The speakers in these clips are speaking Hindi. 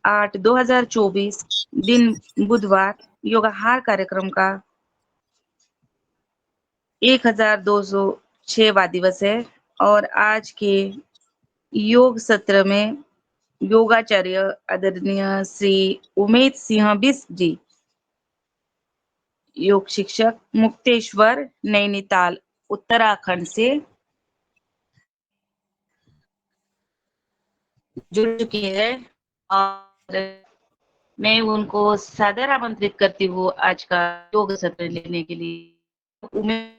8/2024 दिन बुधवार योगाहार कार्यक्रम का 1206वां दिवस है और आज के योग सत्र में योगाचार्य आदरणीय श्री उमेश सिंह बिष्ट जी, योग शिक्षक, मुक्तेश्वर, नैनीताल, उत्तराखंड से जुड़ चुके हैं और मैं उनको सादर आमंत्रित करती हूँ आज का योग सत्र लेने के लिए। उमेश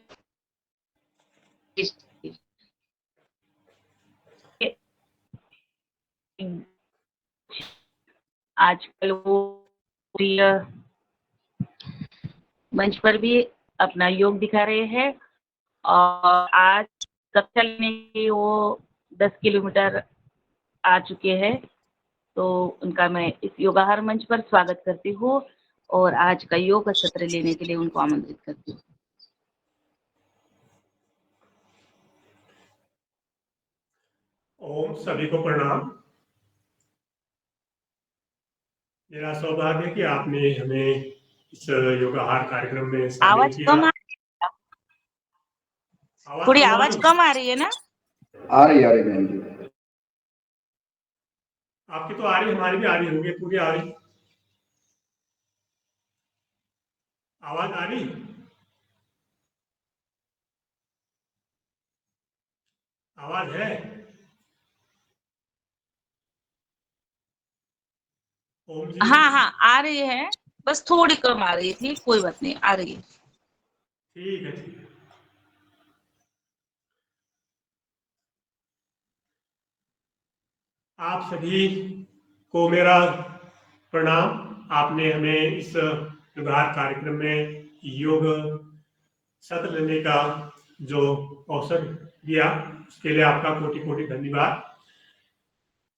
आजकल वो मंच पर भी अपना योग दिखा रहे हैं और आज कक्षा लेने के वो 10 किलोमीटर आ चुके हैं, तो उनका मैं इस योगाहार मंच पर स्वागत करती हूँ और आज का योग सत्र लेने के लिए उनको आमंत्रित करती हूँ। ओम सभी को प्रणाम। मेरा सौभाग्य है कि आपने हमें इस योगाहार कार्यक्रम में शामिल आवाज किया। कम थोड़ी आवाज कम आ रही है ना? आ रही है। आपकी तो आ रही, हमारी भी आ रही होगी, पूरी आ रही। आवाज आ रही? आवाज है? ओम जी? हाँ आ रही है, बस थोड़ी कम आ रही थी, कोई बात नहीं, आ रही है। ठीक है, ठीक है। आप सभी को मेरा प्रणाम। आपने हमें इस योगाहार कार्यक्रम में योग सत्र लेने का जो अवसर दिया, उसके लिए आपका कोटि कोटि धन्यवाद।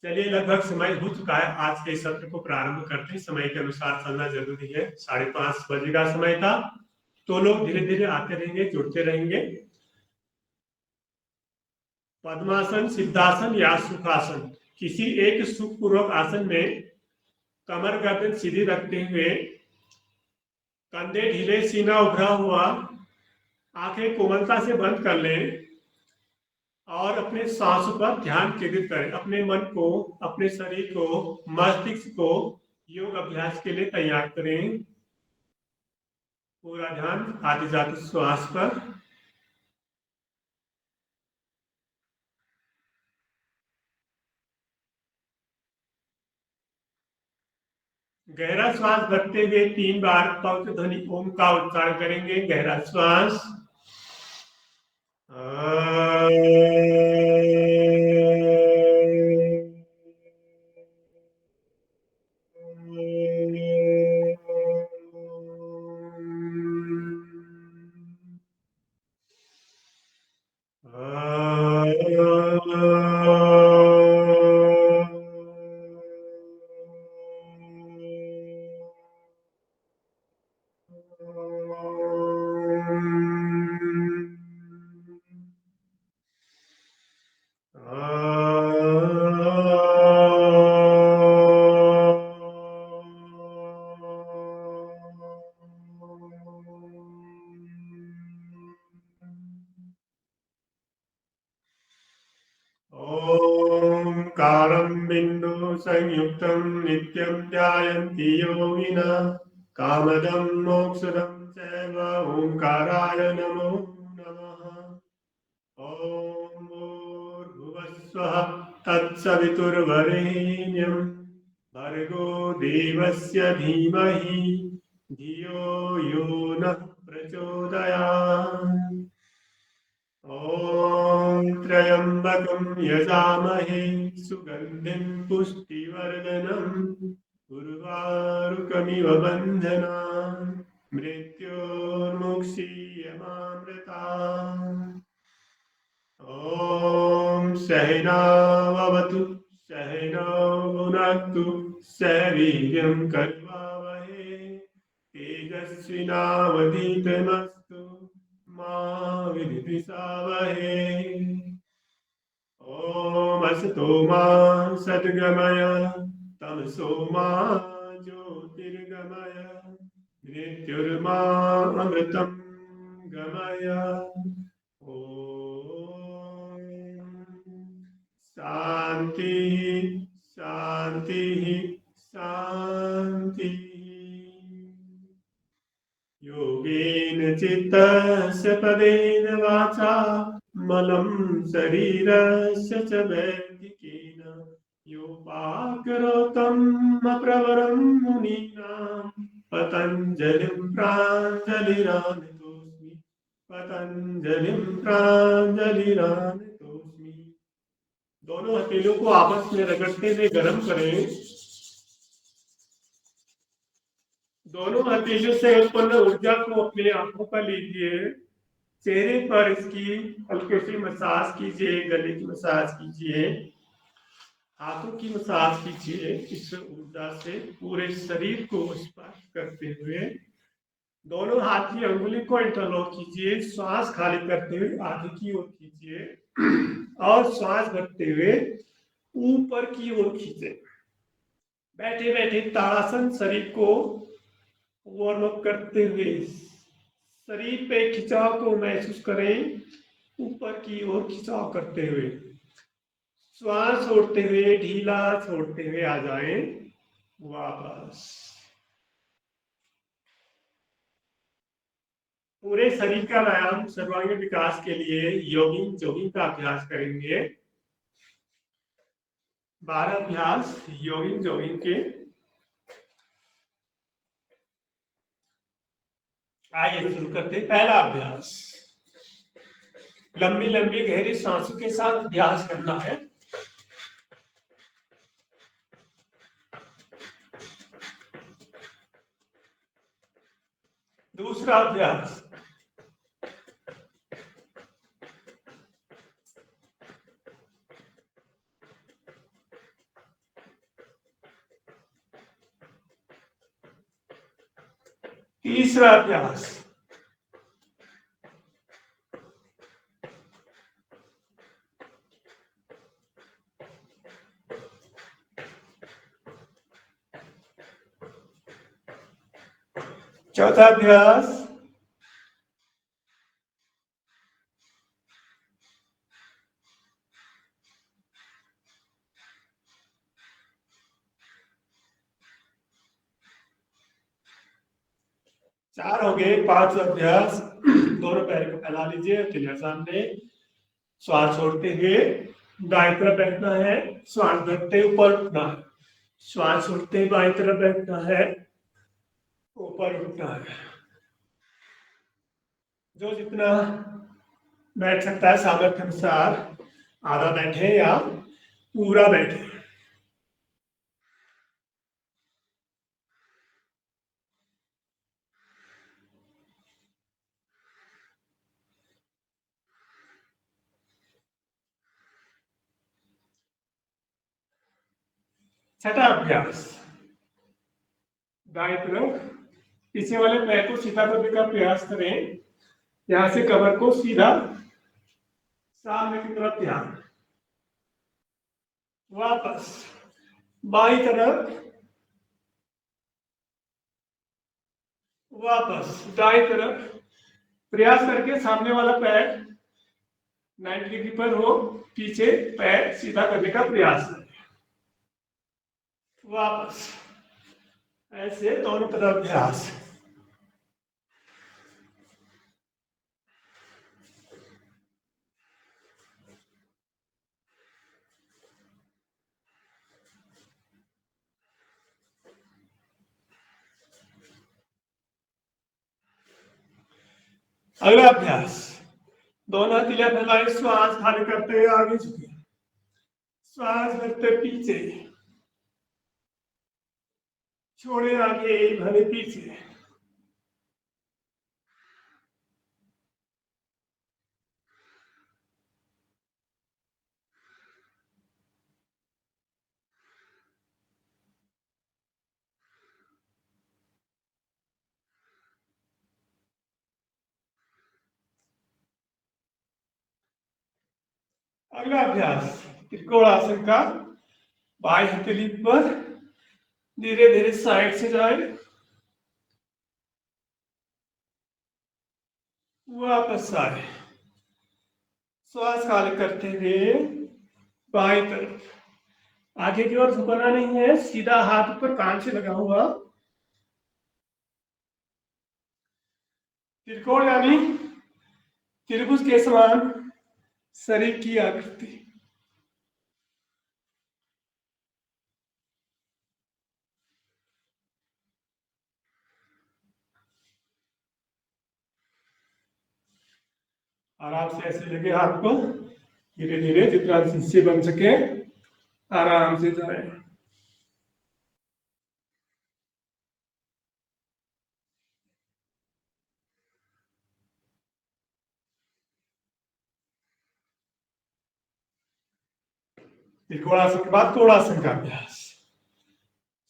चलिए, लगभग समय हो चुका है, आज के सत्र को प्रारंभ करते हैं। समय के अनुसार चलना जरूरी है। 5:30 बजे का समय था, तो लोग धीरे धीरे आते रहेंगे, जुड़ते रहेंगे। पद्मासन, सिद्धासन या सुखासन, किसी एक सुखपूर्वक आसन में कमर गर्दन सीधी रखते हुए, कंधे ढीले, सीना उभरा हुआ, आंखें कोमलता से बंद कर लें और अपने सांसों पर ध्यान केंद्रित करें। अपने मन को, अपने शरीर को, मस्तिष्क को योग अभ्यास के लिए तैयार करें। पूरा ध्यान आते जाते श्वास पर। गहरा श्वास भरते हुए 3 बार पवित्र ध्वनि ओम का उच्चारण करेंगे। गहरा श्वास। ओंकारं बिंदु संयुक्तं नित्यं ध्यायन्ति योगिनः कामदं मोक्षदं चैव ओंकाराय नमो नमः। ओम भूर्भुवस्सुवः तत्सवितुर्वरेण्यं भर्गो देवस्य धीमहि धियो यो नः प्रचोदयात्। ओम त्र्यंबकं यजामहे सुगंधिं पुष्टिवर्धनम् उर्वारुकमिव बन्धनान् मृत्योर्मुक्षीयमामृतात्। ओम सहनाववतु सहनौ भुनक्तु सह वीर्यं करवावहै तेजस्विनावधीतमस्तु मा विद्विषावहै। ओम असतो मा सद्गमय तमसो मा ज्योतिर्गमय मृत्युर्मा अमृतं गमय। ओम शांति शांति शांति। योगेन चित्तस्य पदेन वाचा मलं शरीरस्य च वैदिकेन योपाकरोतं प्रवरं मुनीनां पतञ्जलिं प्राञ्जलिरानतोऽस्मि पतञ्जलिं प्राञ्जलिरानतोऽस्मि। दोनों हथेलियों को आपस में रगड़ते हुए गर्म करें। दोनों हथेलियों से उत्पन्न ऊर्जा को अपने आंखों पर लीजिए। चेहरे पर इसकी हल्की सी मसाज कीजिए, गले की मसाज कीजिए, हाथों की मसाज कीजिए। इस ऊर्जा से पूरे शरीर को स्पर्श करते हुए दोनों हाथ की अंगुली को इंटरलॉक कीजिए। श्वास खाली करते हुए आगे की ओर खींचिए और श्वास भरते हुए ऊपर की ओर खींचे। बैठे बैठे ताड़ासन शरीर को वार्म अप करते हुए शरीर पे खिंचाव को महसूस करें। ऊपर की ओर खिंचाव करते हुए श्वास छोड़ते हुए ढीला छोड़ते हुए आ जाएं वापस। पूरे शरीर का व्यायाम सर्वांगीण विकास के लिए योगिंग जॉगिंग का अभ्यास करेंगे। 12 अभ्यास योगिंग जॉगिंग के। आइए शुरू करते हैं। पहला अभ्यास, लंबी लंबी गहरी सांसों के साथ अभ्यास करना है। दूसरा अभ्यास, तीसरा अभ्यास, चौथा अभ्यास, चार हो गए। 5 अभ्यास, दोनों पैर को फैला लीजिए, हथेलियां सामने। श्वास छोड़ते हुए दाएं तरफ बैठना है, श्वास भरते ऊपर उठना है। श्वास छोड़ते बाएं तरफ बैठना है, ऊपर उठना है। जो जितना बैठ सकता है सामर्थ्य अनुसार आधा बैठे या पूरा बैठे। छठा अभ्यास, दाएं तरफ पीछे वाले पैर को सीधा करने का प्रयास करें। यहां से कमर को सीधा सामने की तरफ ध्यान। वापस बाईं तरफ, वापस दाएं तरफ। प्रयास करके सामने वाला पैर 90 डिग्री पर हो, पीछे पैर सीधा करने का प्रयास करें। वापस ऐसे दोनों तरफ अभ्यास। अगला अभ्यास, दोनों हथेलियां फैलाएं, श्वास खाली करते हुए आगे झुके, श्वास भरते पीछे, छोड़े आगे, भले पीछे। अगला अभ्यास त्रिकोण आसन का। बाएं हथेली पर धीरे धीरे साइड से जाए, वापस आए। श्वास खाली करते हुए बाएं तरफ, आगे की ओर झुकना नहीं है, सीधा हाथ ऊपर कान से लगा हुआ। त्रिकोण यानी त्रिभुज के समान शरीर की आकृति। आराम से ऐसे लगे हाथ को, धीरे धीरे जितना से बन सके आराम से जाए। त्रिकोणासन के बाद कोणासन का अभ्यास।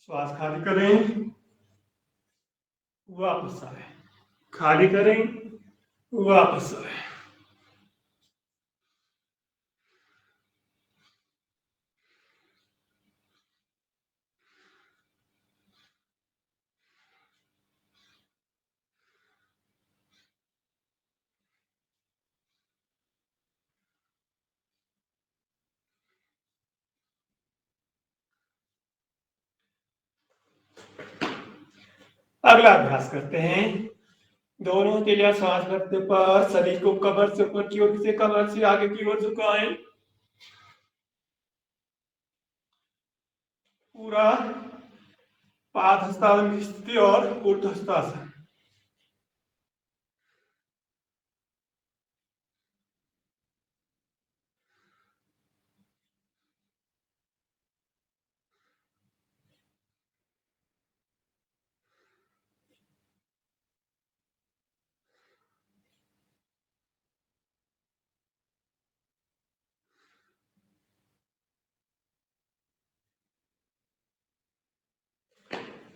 श्वास खाली करें, वापस आए, खाली करें, वापस आए। अगला अभ्यास करते हैं। दोनों के लिए श्वास भरते पर शरीर को कमर से ऊपर की ओर से, कमर से आगे की ओर झुकाएं। पूरा पाद हस्तासन की स्थिति और ऊर्ध्व हस्तासन।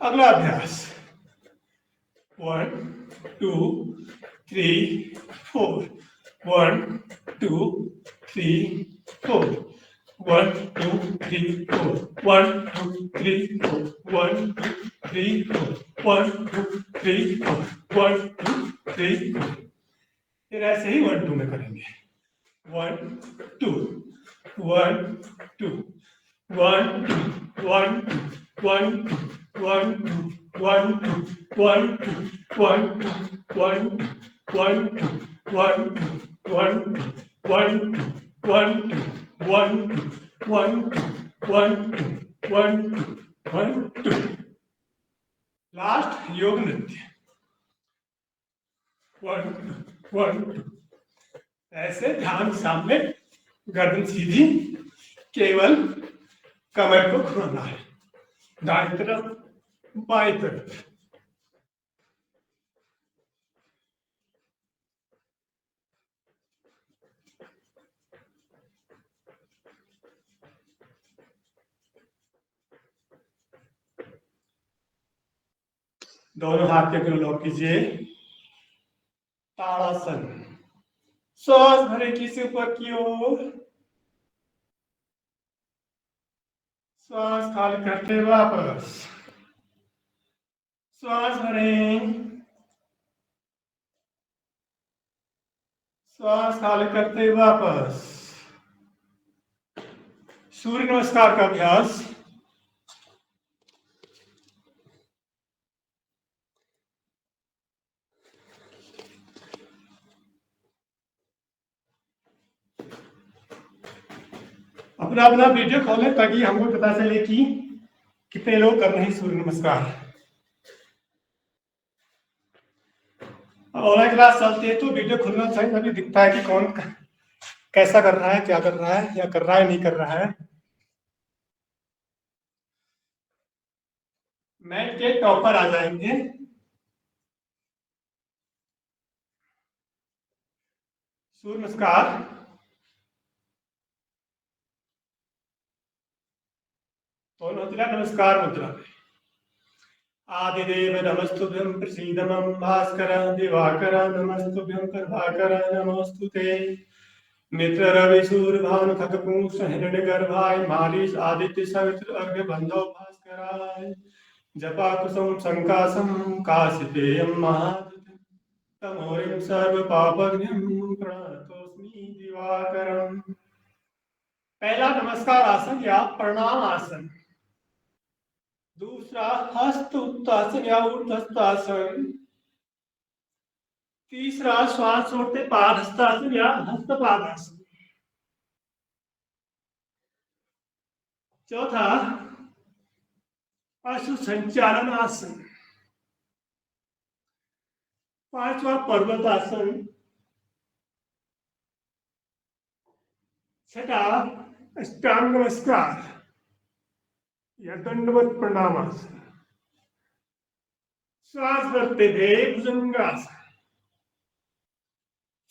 अगला अभ्यास 1 2 3 4 1 2 3 4 1 2 3 4 1 2 3 4 1 2 3 4 1 2 3 4 1 2 3 4। फिर ऐसे ही 1 2 में करेंगे। 1 2 1 2 1 2 1 2 1 2 1 2 1 2 1 2 1 2 1 2 1 2 1 2 1 2 1 2 1 2 1 2 1 2 1 2 1 2 1 2। लास्ट योग नृत्य 1 2 1 2। ऐसे ध्यान सामने, गर्दन सीधी, केवल कमर को घुमाना है, दाएं तरफ बाएं तरफ। दोनों हाथ के लॉक कीजिए। ताड़ासन। श्वास भरे किसी ऊपर की ओर, श्वास खाली करते वापस, श्वास भरें, श्वास खाली करते वापस। सूर्य नमस्कार का अभ्यास। अपना अपना वीडियो खोलें ताकि हमको पता चले कि कितने लोग कर रहे हैं सूर्य नमस्कार। ऑनलाइन क्लास चलती है तो वीडियो खुलना चाहिए, तभी दिखता है कि कौन कैसा कर रहा है, क्या कर रहा है, या कर रहा है नहीं कर रहा है। मैथ के टॉपर आ जाएंगे। सूर्य नमस्कार। नमस्कार मुद्रा। आदिदेव नमस्तुभ्यं प्रसीद मम भास्कर दिवाकर नमस्तुभ्यं प्रभाकर नमोस्तुते। मित्र रवि सूर्य भानु खगपूष हिरण्यगर्भाय मारीच आदित्य सवित्र अर्घ्य बंधो भास्कराय जपाकुसुम संकासम काशिपेयम महादुत तमोरिं सर्वपापघ्नं प्रणतोऽस्मि दिवाकरम्। पहला नमस्कार आसन या प्रणाम आसन। दूसरा हस्त उत्तासन या ऊर्ध्वस्तासन। तीसरा श्वास छोड़ते पाद हस्तासन या हस्तपादासन। चौथा अश्व संचालन आसन। पांचवा पर्वतासन। छठा अष्टांग नमस्कार या दंडवत प्रणामासन। श्वास भरते हुए भुजंगासन।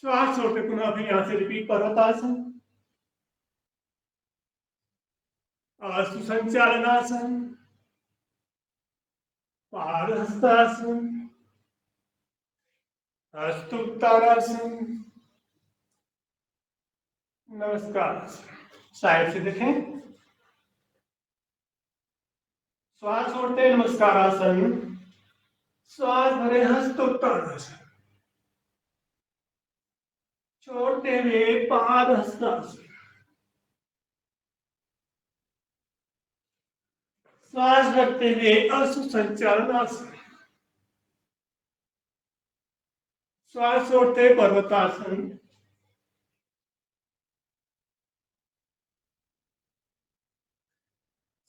श्वास छोड़ते पुनः फिर यहां से रिपीट पर्वतासन, सुसंचालनासन, पादहस्तासन, हस्तोत्तानासन, नमस्कार। साइड से देखें। श्वास छोड़ते नमस्कारासन, श्वास भरे हस्तोत्तानासन, छोड़ते हुए पाद हस्तासन, श्वास रखते हुए असुसंचालनासन, श्वास छोड़ते पर्वतासन,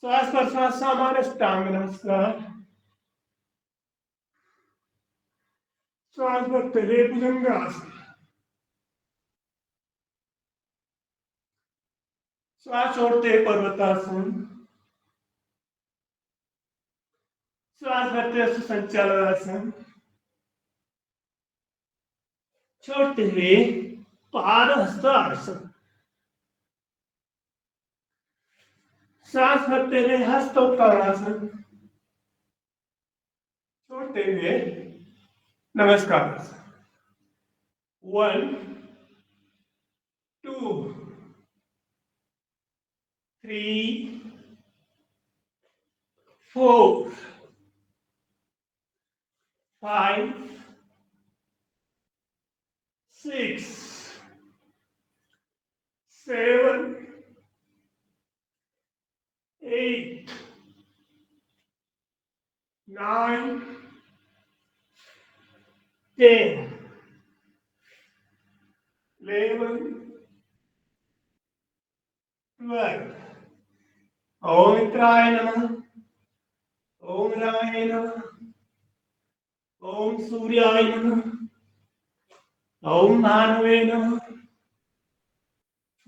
श्वास प्रश्वास सामान्य अष्टांग नमस्कार, श्वास भरते हुए भुजंगासन, श्वास छोड़ते पर्वतासन, श्वास भरते सुसंचालनासन, छोड़ते हुए पादहस्तासन, श्वास भरते हुए हस्तोत्तानासन, छोड़ते हुए नमस्कार। 1 2 3 4 5 6 7 8 9 10 11 12। ओम मित्राय नमः, ओम राय नमः, ओम सूर्याय नमः, ओम भानवे नमः,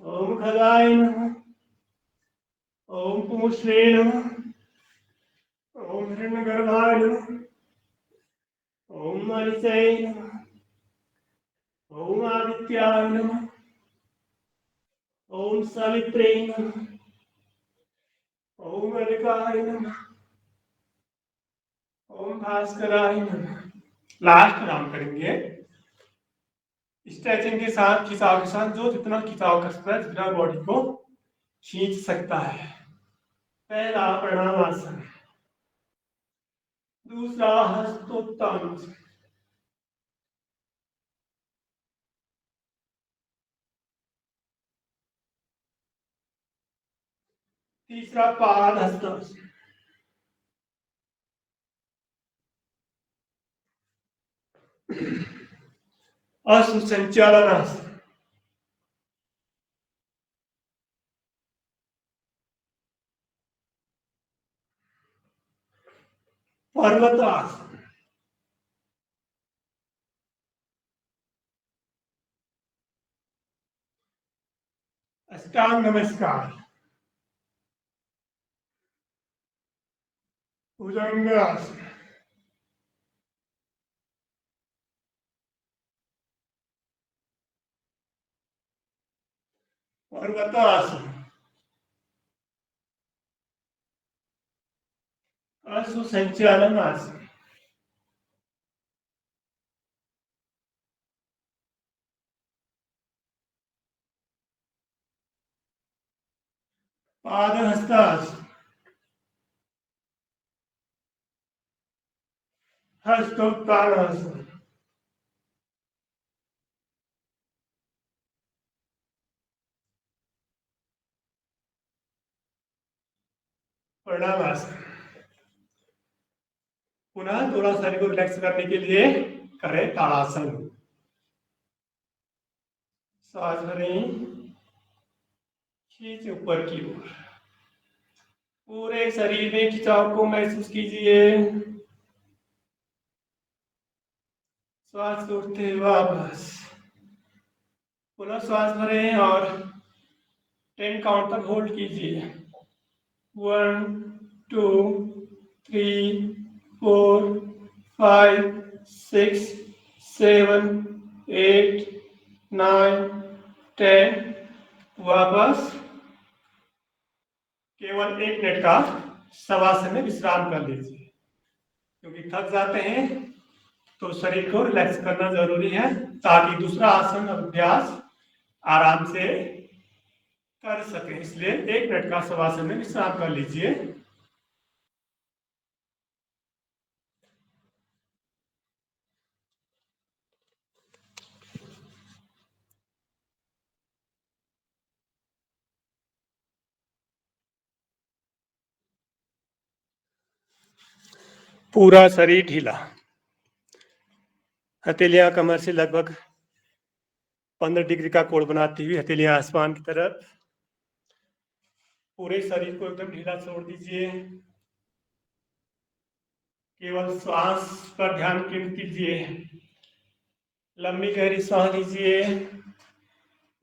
ओम खगाय नमः, ओम पूष्णे नमः, ओम हिरण्यगर्भाय नमः, ओम मरीचये नमः, ओम आदित्याय नमः, ओम सवित्रे नमः, ओम अलिकाय नमः, ओम भास्कराय नमः। लास्ट नाम करेंगे स्ट्रेचिंग के साथ, खिंचाव के साथ, जो जितना खिंचाव कर सकता है, जितना बॉडी को खींच सकता है। पहला प्रणाम आसन, दूसरा हस्तोत्तानासन, तीसरा पाद हस्तासन, असुसंचालनासन, पर्वतासन, अष्टांग नमस्कार, भुजंगासन, पर्वतासन, असुसंचालनासन, पादहस्तासन, हस्तोत्तानासन। प्रणामासन। पुनः थोड़ा शरीर को रिलैक्स करने के लिए करें ताड़ासन। सांस भरें, खींच ऊपर की ओर, पूरे शरीर में खिंचाव को महसूस कीजिए। श्वास छोड़ते हुए वापस, पुनः श्वास भरें और 10 काउंट तक होल्ड कीजिए। 1 2 3 4 5 6 7 8 9 10। वापस केवल 1 मिनट का शवासन में विश्राम कर लीजिए, क्योंकि थक जाते हैं तो शरीर को रिलैक्स करना जरूरी है, ताकि दूसरा आसन अभ्यास आराम से कर सके। इसलिए 1 मिनट का शवासन में विश्राम कर लीजिए। पूरा शरीर ढीला, हथेलियां कमर से लगभग 15 डिग्री का कोण बनाती हुई हथेलियां आसमान की तरफ। पूरे शरीर को एकदम ढीला छोड़ दीजिए। केवल श्वास पर ध्यान केंद्रित कीजिए। लंबी गहरी सांस लीजिए।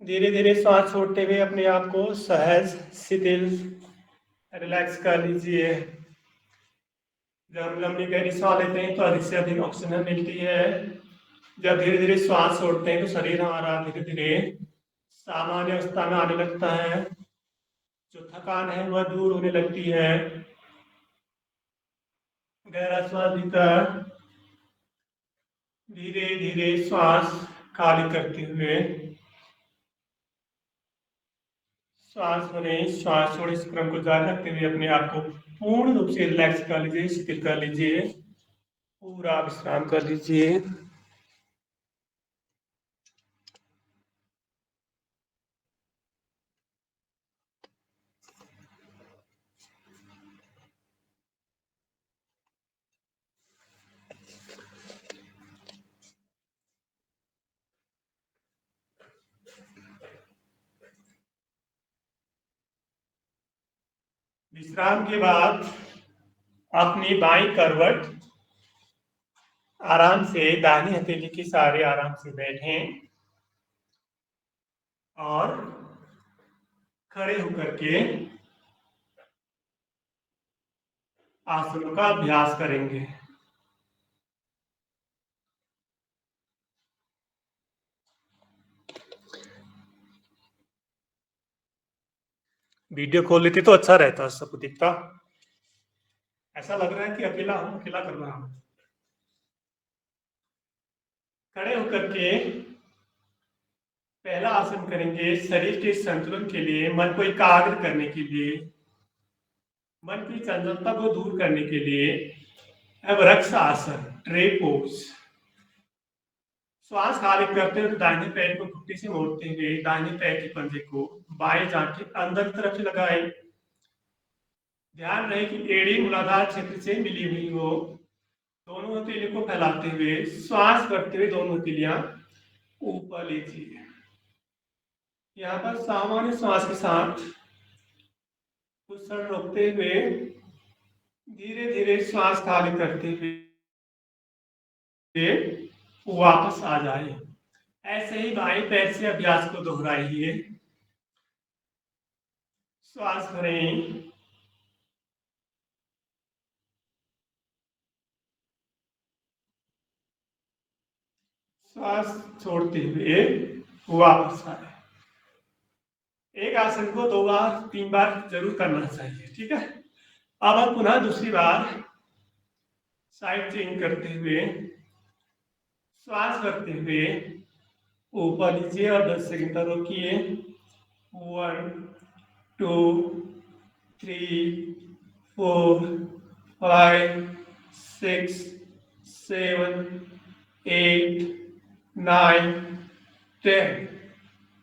धीरे धीरे सांस छोड़ते हुए अपने आप को सहज, शिथिल, रिलैक्स कर लीजिए। जब हम लंबी गहरी सांस लेते हैं तो अधिक से अधिक ऑक्सीजन मिलती है। जब धीरे धीरे श्वास छोड़ते हैं तो शरीर हमारा धीरे धीरे सामान्य अवस्था में आने लगता है। जो थकान है वह दूर होने लगती है। गहरा श्वास भीतर, धीरे धीरे श्वास खाली करते हुए श्वास भरें, श्वास छोड़े। इस क्रम को जारी रखते हुए अपने आप को पूर्ण रूप से रिलैक्स कर लीजिए, शिथिल कर लीजिए, पूरा विश्राम कर लीजिए। विश्राम के बाद अपनी बाईं करवट आराम से दाहिनी हथेली के सहारे आराम से बैठें और खड़े होकर के आसनों का अभ्यास करेंगे। वीडियो खोल लेते तो अच्छा रहता, सबको दिखता। ऐसा लग रहा है कि अकेला कर रहा हूं। खड़े होकर के पहला आसन करेंगे शरीर के संतुलन के लिए, मन को एकाग्र करने के लिए, मन की चंचलता को दूर करने के लिए। वृक्ष आसन, ट्रे पोज। श्वास खाली करते हुए दाहिने पैर को घुटने से मोड़ते हुए दाहिने पैर के पंजे को बाएं जांघ के अंदर की तरफ लगाएं। ध्यान रहे कि एड़ी मूलाधार क्षेत्र से मिली हुई हो। दोनों हथेलियों को फैलाते हुए श्वास करते हुए दोनों हथेलियां ऊपर लीजिए। यहाँ पर सामान्य श्वास के साथ कुछ क्षण रोकते हुए धीरे धीरे श्वास खाली करते हुए वापस आ जाए। ऐसे ही बाएं पैर से अभ्यास को दोहराइए। श्वास भरें, श्वास छोड़ते हुए वापस आए। एक आसन को 2 बार 3 बार जरूर करना चाहिए, ठीक है। अब हम पुनः दूसरी बार साइड चेंज करते हुए श्वास करते हुए ऊपर लीजिए और 10 सेकंड तक रोकिए। 1 2 3 4 5 6 7 8 9 10।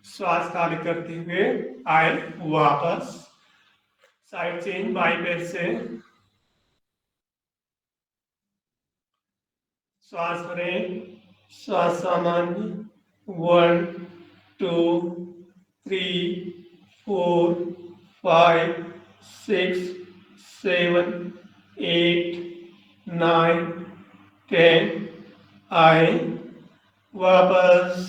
श्वास खाली करते हुए आए वापस, साइड चेंज बाई पैर से, श्वास भरें, श्वास सामान्य, 1 2 3 4 5 6 7 8 9 10। आए वापस,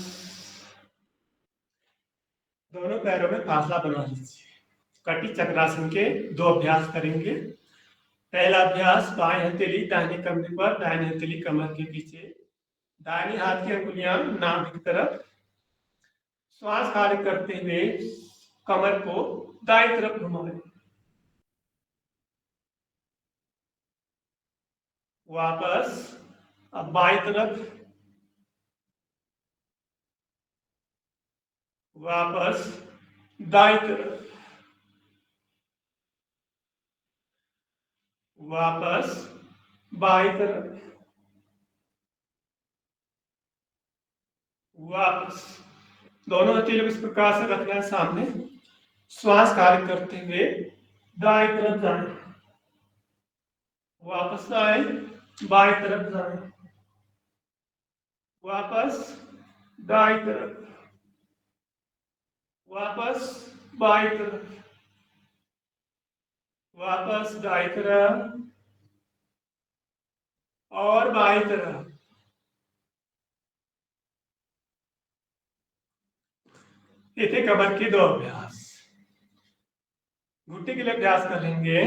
दोनों पैरों में फासला बना लीजिए। कटी चक्रासन के 2 अभ्यास करेंगे। पहला अभ्यास, बाएं हथेली दाहिने कंधे पर, दाहिने हथेली कमर के पीछे, दाहिने हाथ की अंगुलियां नाभि की तरफ। श्वास खाली करते हुए कमर को दाईं तरफ घुमाएं। वापस, अब बाईं तरफ, वापस दाईं तरफ, वापस बाईं तरफ, वापस। दोनों हथेलियों को इस प्रकार से रखना है सामने। श्वास खाली करते हुए दाईं तरफ जाएं, वापस आए, बाईं तरफ जाएं, वापस दाईं तरफ, वापस बाईं तरफ, वापस दाईं तरफ और बाईं तरफ। ये थे कमर के 2 अभ्यास। घुटने के लिए अभ्यास करेंगे,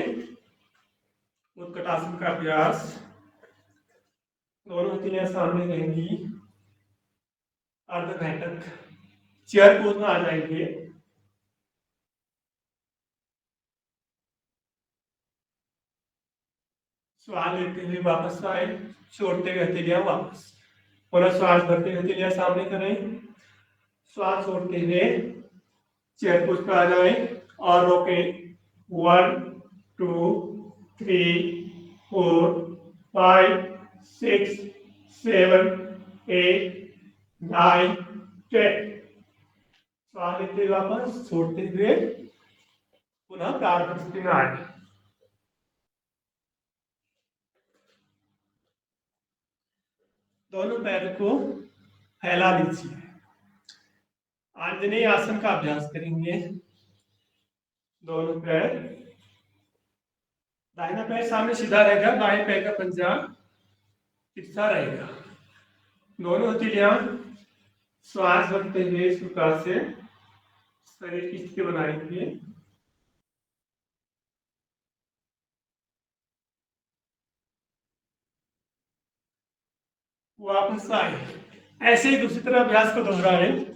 उत्कटासन का अभ्यास। दोनों हथेलियां सामने रहेंगी, अर्ध बैठक, चेयर पोज में आ जाएंगे। श्वास लेते हुए वापस आए, छोड़ते हुए हथेलियां वापस। पुनः श्वास भरते हुए हथेलियां सामने करें, श्वास छोड़ते हुए चेयर पोज पर आ जाए और रोकें। 1 2 3 4 5 6 7 8 9 10। श्वास लेते हुए वापस, छोड़ते हुए पुनः प्रारंभिक स्थिति में आए। दोनों पैर को फैला लीजिए। आंजनेय आसन का अभ्यास करेंगे। दोनों पैर, दाहिना पैर सामने सीधा रहेगा, बाएं पैर का पंजा तिरछा रहेगा। दोनों हथेलियां श्वास भरते हुए इस प्रकार से शरीर की स्थिति बनाएंगे। वापस आए, ऐसे ही दूसरी तरह अभ्यास को दोहराएं।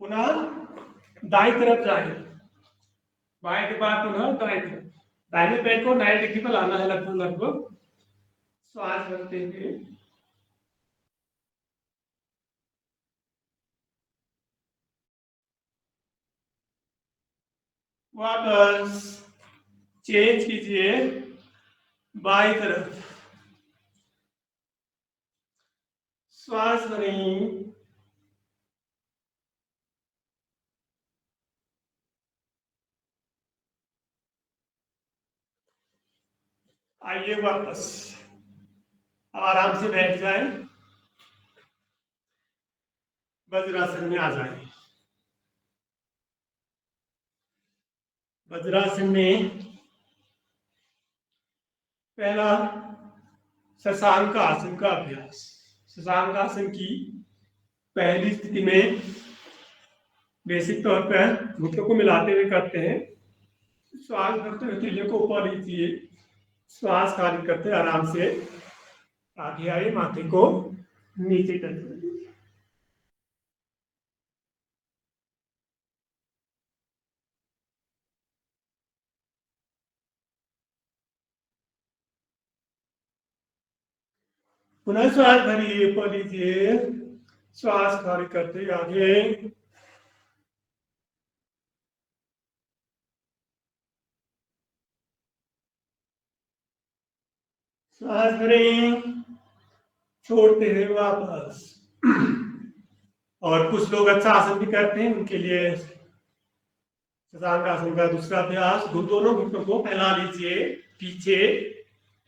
पुनः दाईं तरफ जाए, बाएं के बाद पुनः दाएं तरफ। दाहिने पैर को 90 डिग्री पर लाना है, लगभग लगभग। श्वास भरते हुए वापस चेंज कीजिए, बाईं तरफ। श्वास भरें, आइए वापस। अब आराम से बैठ जाए, वज्रासन में आ जाए। वज्रासन में पहला शशांक आसन का अभ्यास। शशांक आसन की पहली स्थिति में बेसिक तौर पर घुटनों को मिलाते हुए करते हैं। श्वास भरते हुए हथेलियों को ऊपर लीजिए, श्वास खाली करते आराम से आगे आए, माथे को नीचे टच करिए। पुनः श्वास भरिए, ऊपर लीजिए, श्वास खाली करते आगे। श्वास भरें, छोड़ते हुए वापस। और कुछ लोग अच्छा आसन भी करते हैं, उनके लिए शशांक आसन का दूसरा अभ्यास। दोनों घुटनों को फैला लीजिए पीछे,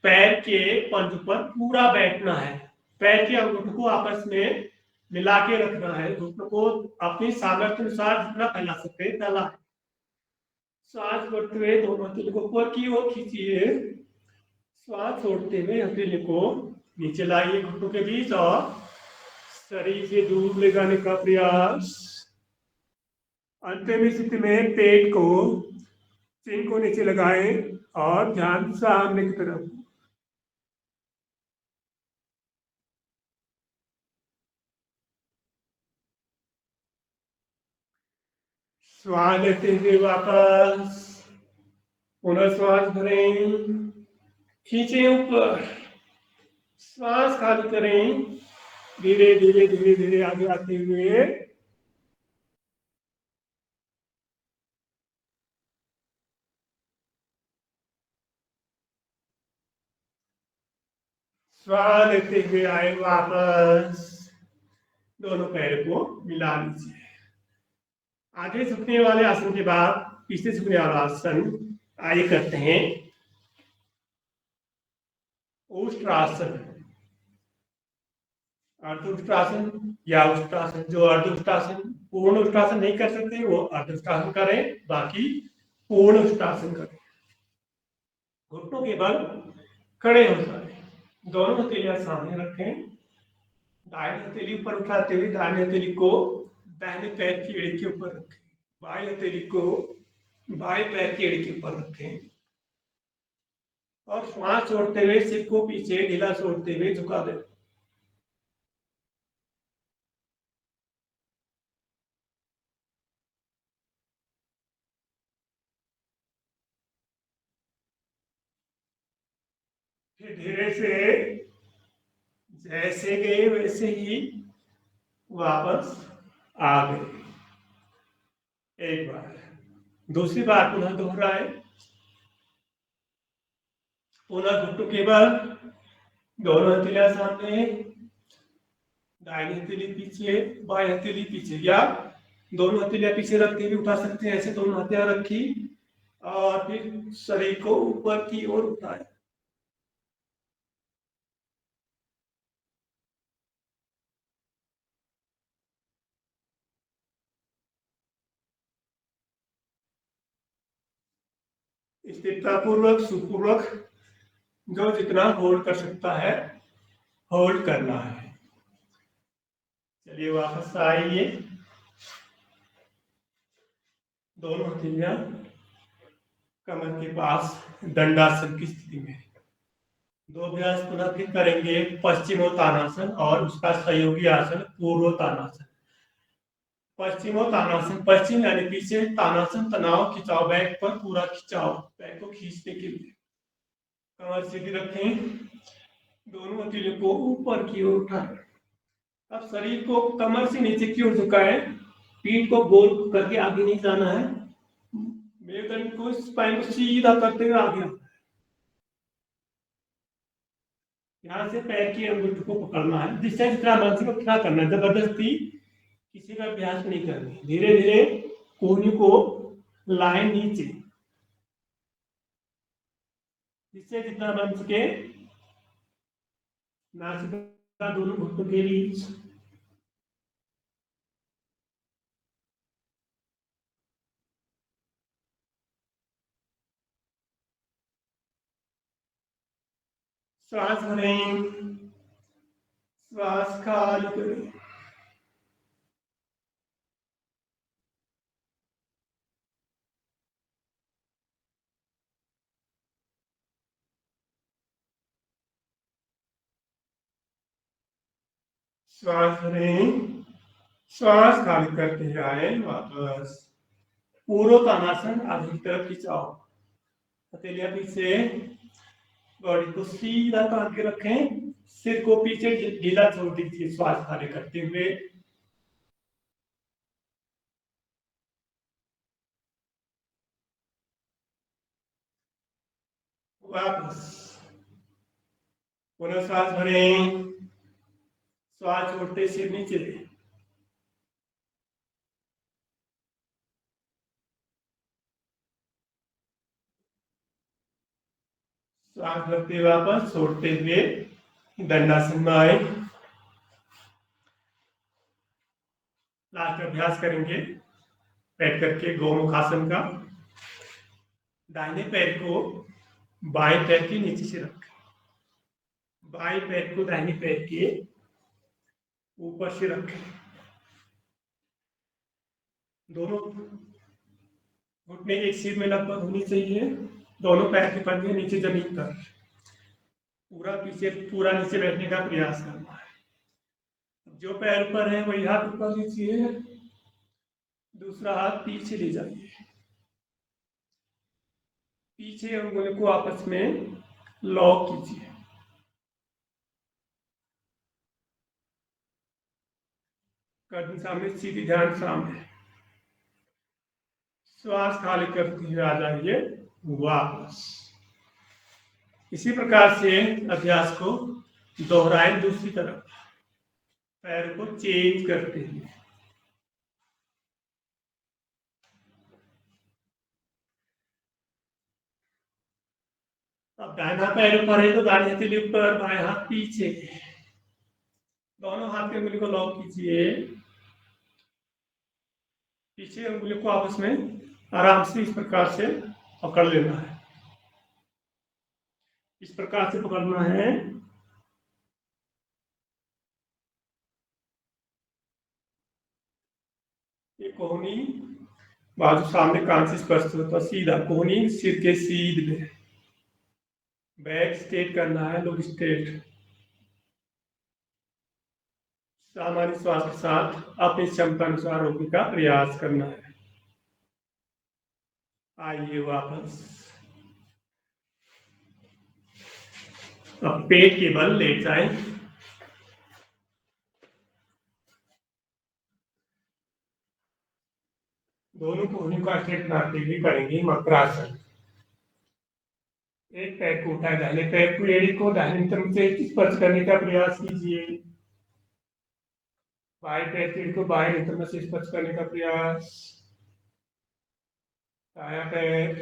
पैर के पंज पर पूरा बैठना है, पैर के अंगूठों को आपस में मिला के रखना है, घुटनों को अपनी सामर्थ्य अनुसार जितना फैला सकते हैं फैला। श्वास बढ़ते हुए दोनों हथेली को ऊपर की ओर खींचिए, श्वास छोड़ते हुए हथेली को नीचे लाइए घुटनों के बीच और शरीर से दूर ले जाने का प्रयास। अंतिम स्थिति में पेट को, चिन को नीचे लगाएं और ध्यान सामने की तरफ। श्वास लेते हुए वापस, पुनः श्वास भरें, खींचे ऊपर, श्वास खाली करें, धीरे धीरे धीरे धीरे आगे आते हुए श्वास लेते हुए आए वापस, दोनों पैरों को मिला लीजिए। आगे झुकने वाले आसन के बाद पीछे झुकने वाला आसन आइए करते हैं उष्ट्रासन, अर्ध उष्ट्रासन या उष्ट्रासन। जो अर्ध उष्ट्रासन, पूर्ण उष्ट्रासन नहीं कर सकते वो अर्ध उष्ट्रासन करें, बाकी पूर्ण उष्ट्रासन करें। घुटनों के बल खड़े हो जाए, दोनों हथेलियां सामने रखें, दाहिनी हथेली ऊपर उठाते हुए दाहिनी हथेली को दाहिने पैर की एड़ी के ऊपर रखें, बाएं हथेली को बाएं पैर की एड़ी के ऊपर रखें और श्वास छोड़ते हुए सिर को पीछे ढीला छोड़ते हुए झुका दें। फिर धीरे से जैसे गए वैसे ही वापस आ गए। एक बार, दूसरी बार पुनः दोहराए, पुनः घुटनों के बल, दोनों हथेलियां सामने, दाहिनी हथेली पीछे बाएं हथेली पीछे, या दोनों हथेलियां पीछे रखते हुए उठा सकते हैं, ऐसे दोनों हथेलियां रखी और फिर शरीर को ऊपर की ओर उठाए। स्थिरता पूर्वक सुपूर्वक जो जितना होल्ड कर सकता है होल्ड करना है। चलिए वापस आइए, दोनों हथेलियां कमर के पास दंडासन की स्थिति में। दो अभ्यास पुनः फिर करेंगे, पश्चिमोत्तानासन और उसका सहयोगी आसन पूर्वोत्तानासन। पश्चिमोत्तानासन, पश्चिम यानी पीछे, तानासन तनाव खिंचाव, बैक पर पूरा खिंचाव, बैक को खींचने के लिए। कमर सीधी रखें, दोनों हथेलियों को ऊपर की ओर उठाएं। अब शरीर को कमर से नीचे की ओर झुकाएं, पीठ को गोल करके आगे नहीं जाना है, मेरुदंड को, स्पाइन को सीधा करते हुए आगे। यहाँ से पैर की अंगूठे को पकड़ना है, जिससे जितना मन से उतना करना है, जबरदस्ती किसी का अभ्यास नहीं करनी। धीरे धीरे कोहनी को लाएं नीचे, जिससे जितना बन सके नासिका दोनों घुटनों के बीच। श्वास भरें, श्वास खाली करें। श्वास भरें, श्वास खाली करते जाए वापस। पूर्वोत्तानासन, आगे की तरफ खिंचाओ, हथेलियां पीछे, बॉडी को सीधा तान के रखें, सिर को पीछे ढीला छोड़ दीजिए श्वास खाली करते हुए। वापस पुनः श्वास भरें, श्वास छोड़ते सिर नीचे लें। श्वास भरते वापस, छोड़ते हुए दंडासन में आए। लास्ट अभ्यास करेंगे बैठ करके गौमुखासन का। दाहिने पैर को बाएं पैर के नीचे से रखें, बाएं पैर को दाहिने पैर के ऊपर से रखें। दोनों घुटने एक सिर में लगभग होनी चाहिए। दोनों पैर के पंजे नीचे जमीन पर, पूरा नीचे बैठने का प्रयास करना है। जो पैर ऊपर है वही हाथ ऊपर लीजिए, दूसरा हाथ पीछे ले जाइए। पीछे अंगुली को आपस में लॉक कीजिए। गर्दन सामने, सीधी ध्यान सामने। श्वास खाली करते हुए आ जाइए वापस। इसी प्रकार से अभ्यास को दोहराएं दूसरी तरफ, पैर को चेंज करते हुए। अब दाहिना पैर ऊपर है तो दाहिनी हथेली ऊपर, बाएं हाथ पीछे। दोनों हाथ की उंगली को लॉक कीजिए। पीछे उंगली को आपस में आराम से इस प्रकार से पकड़ लेना है। इस प्रकार से पकड़ना है। ये कोहनी बाजू सामने कान से स्पर्श होता, सीधा कोहनी सिर के सीधे में। बैक स्ट्रेट करना है, लोग स्ट्रेट। सामान्य श्वास के साथ अपनी क्षमता अनुसार रोकने का प्रयास करना है। आइए वापस। अब पेट के बल लेट जाए। दोनों कोहनी को स्ट्रेट बनाते हुए करेंगे मकरासन। एक पैर को उठाए, दाहिने पैर को एड़ी को दाहिनी तरफ से स्पर्श करने का प्रयास कीजिए। बाएं पैर की एड़ी को बाएं तरफ से स्पर्श करने का प्रयास। दायां पैर,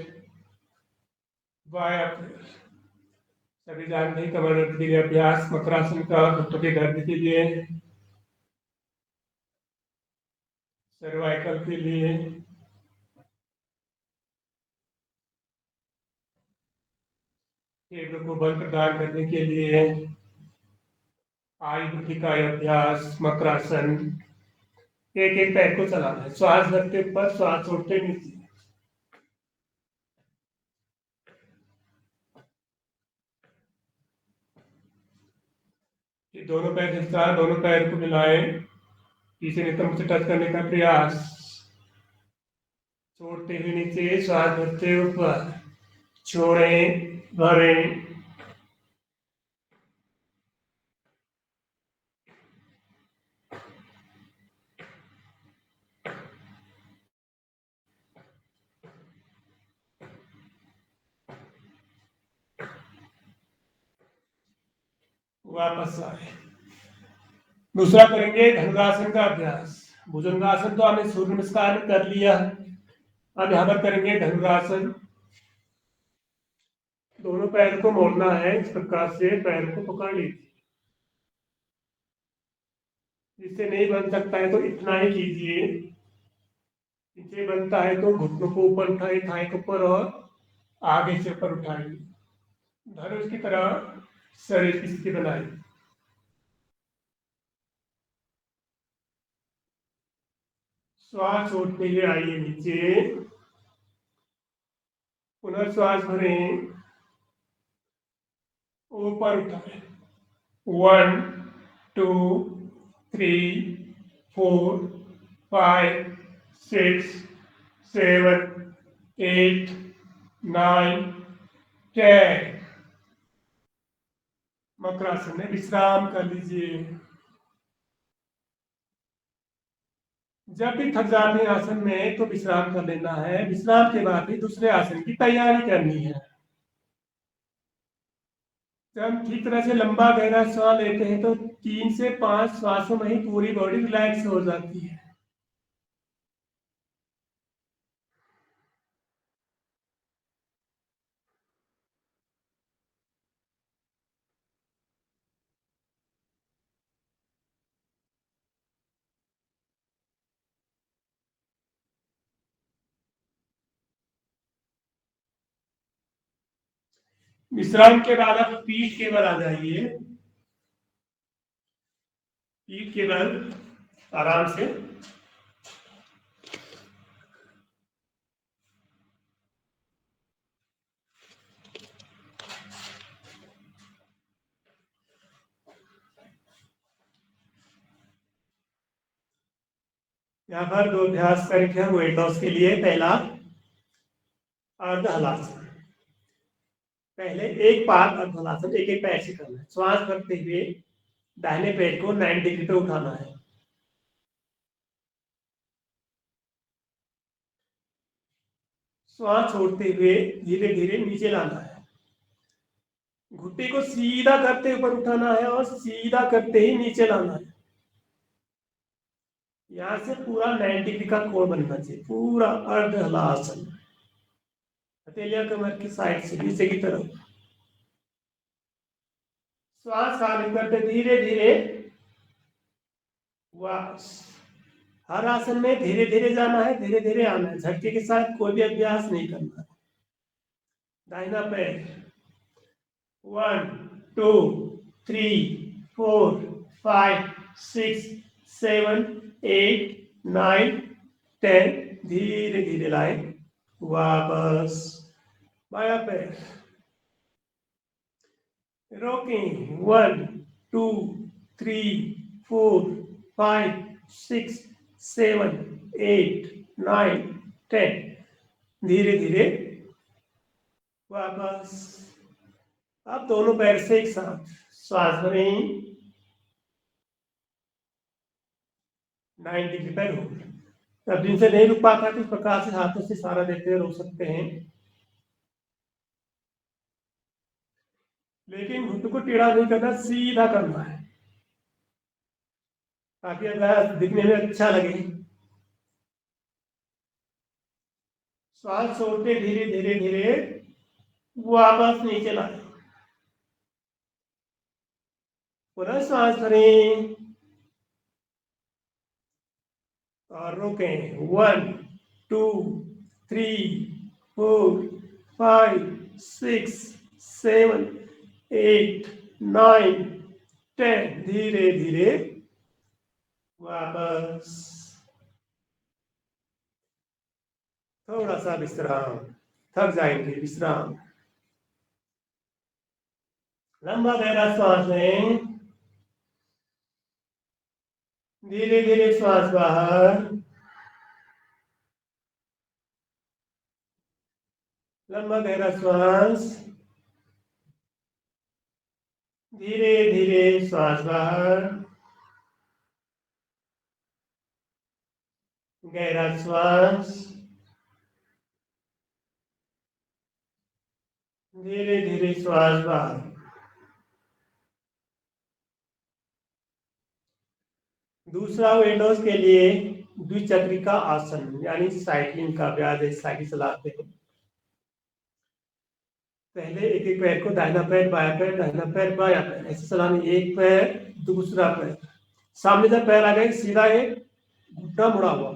बायां पैर। सभी जानते हैं कमर दर्द के लिए अभ्यास मकरासन का, घुटनों के दर्द के लिए, सर्वाइकल के लिए। पेट को बल प्रदान करने के लिए आयुर्वेदिक का अभ्यास मकरासन। एक एक पैर को चलाना है, श्वास भरते ऊपर, श्वास छोड़ते नीचे। ये दोनों पैर के साथ दोनों पैर को मिलाएं, पीछे नितंब से टच करने का प्रयास। छोड़ते हुए नीचे, श्वास भरते ऊपर, छोड़ें, भरें। वापस आए। दूसरा करेंगे धनुरासन का अभ्यास। भुजंगासन तो हमने सूर्य नमस्कार में कर लिया। अब यहां पर करेंगे धनुरासन। दोनों पैर को मोड़ना है, इस प्रकार से पैर को पकड़ लीजिए। जिससे नहीं बन सकता है तो इतना ही कीजिए। नीचे बनता है तो घुटनों को ऊपर उठाइए, थाई के ऊपर, और आगे से ऊपर उठाइए। धनुष की तरह शरीर की स्थिति बनाइए। श्वास छोड़ते हुए आइए नीचे। पुनः श्वास भरें, ऊपर उठाएं। 1 2 3 4 5 6 7 8 9 10। मकरासन में विश्राम कर लीजिए। जब भी थक जाते हैं आसन में तो विश्राम कर लेना है। विश्राम के बाद भी दूसरे आसन की तैयारी करनी है। जब हम ठीक तरह से लंबा गहरा सांस लेते हैं तो 3 से 5 श्वासों में ही पूरी बॉडी रिलैक्स हो जाती है। विश्राम के बाद आप पीठ के बल आ जाइए। पीठ के बल आराम से यहाँ पर 2 अभ्यास करके हम वेट लॉस के लिए पहला अर्ध हलासन। पहले एक पाद अर्ध हलासन एक एक पैर से करना है। श्वास भरते हुए दाहिने पैर को 90 डिग्री पे उठाना है। श्वास छोड़ते हुए धीरे धीरे नीचे लाना है। घुट्टे को सीधा करते ऊपर उठाना है और सीधा करते ही नीचे लाना है। यहां से पूरा 90 डिग्री का कोण बनना चाहिए। पूरा अर्ध हलासन। हथेलियां कमर की साइड से नीचे की तरफ। श्वास आगे करते धीरे धीरे वापस। हर आसन में धीरे धीरे जाना है, धीरे धीरे आना है। झटके के साथ कोई भी अभ्यास नहीं करना है। दाहिना पैर 1 2 3 4 5 6 7 8 9 10 धीरे धीरे लाए वापस। बाया पैर रोकें 1 2 3 4 5 6 7 8 9 10 धीरे धीरे वापस। अब दोनों पैर से एक साथ श्वास भरें 90 डिग्री पैर होल्ड। अब जिनसे नहीं रुक पाता तो इस प्रकार से हाथों से इशारा देते हुए रोक सकते हैं, लेकिन घुटनों को टेढ़ा नहीं करना, सीधा करना है ताकि अभ्यास दिखने में अच्छा लगे। श्वास छोड़ते धीरे धीरे धीरे वापस नीचे लाए। पुनः श्वास भरें और रोकें 1 2 3 4 5 6 7 8 9 10 धीरे धीरे वापस। थोड़ा सा विश्राम। थक जाएंगे, विश्राम। लंबा गहरा श्वास लें, धीरे धीरे श्वास बाहर। लंबा गहरा श्वास, धीरे धीरे श्वास बाहर। गहरा श्वास, धीरे धीरे श्वास बाहर। दूसरा वेट लॉस के लिए द्विचक्रिका आसन यानी साइकिलिंग का अभ्यास है। साइकिल चलाते हैं। पहले एक एक पैर को दाहिना पैर बाया पैर दाहिना पैर बाया पैर ऐसे चलाने। एक पैर दूसरा पैर सामने जब पैर आ गए सीधा एक घुटना मुड़ा हुआ,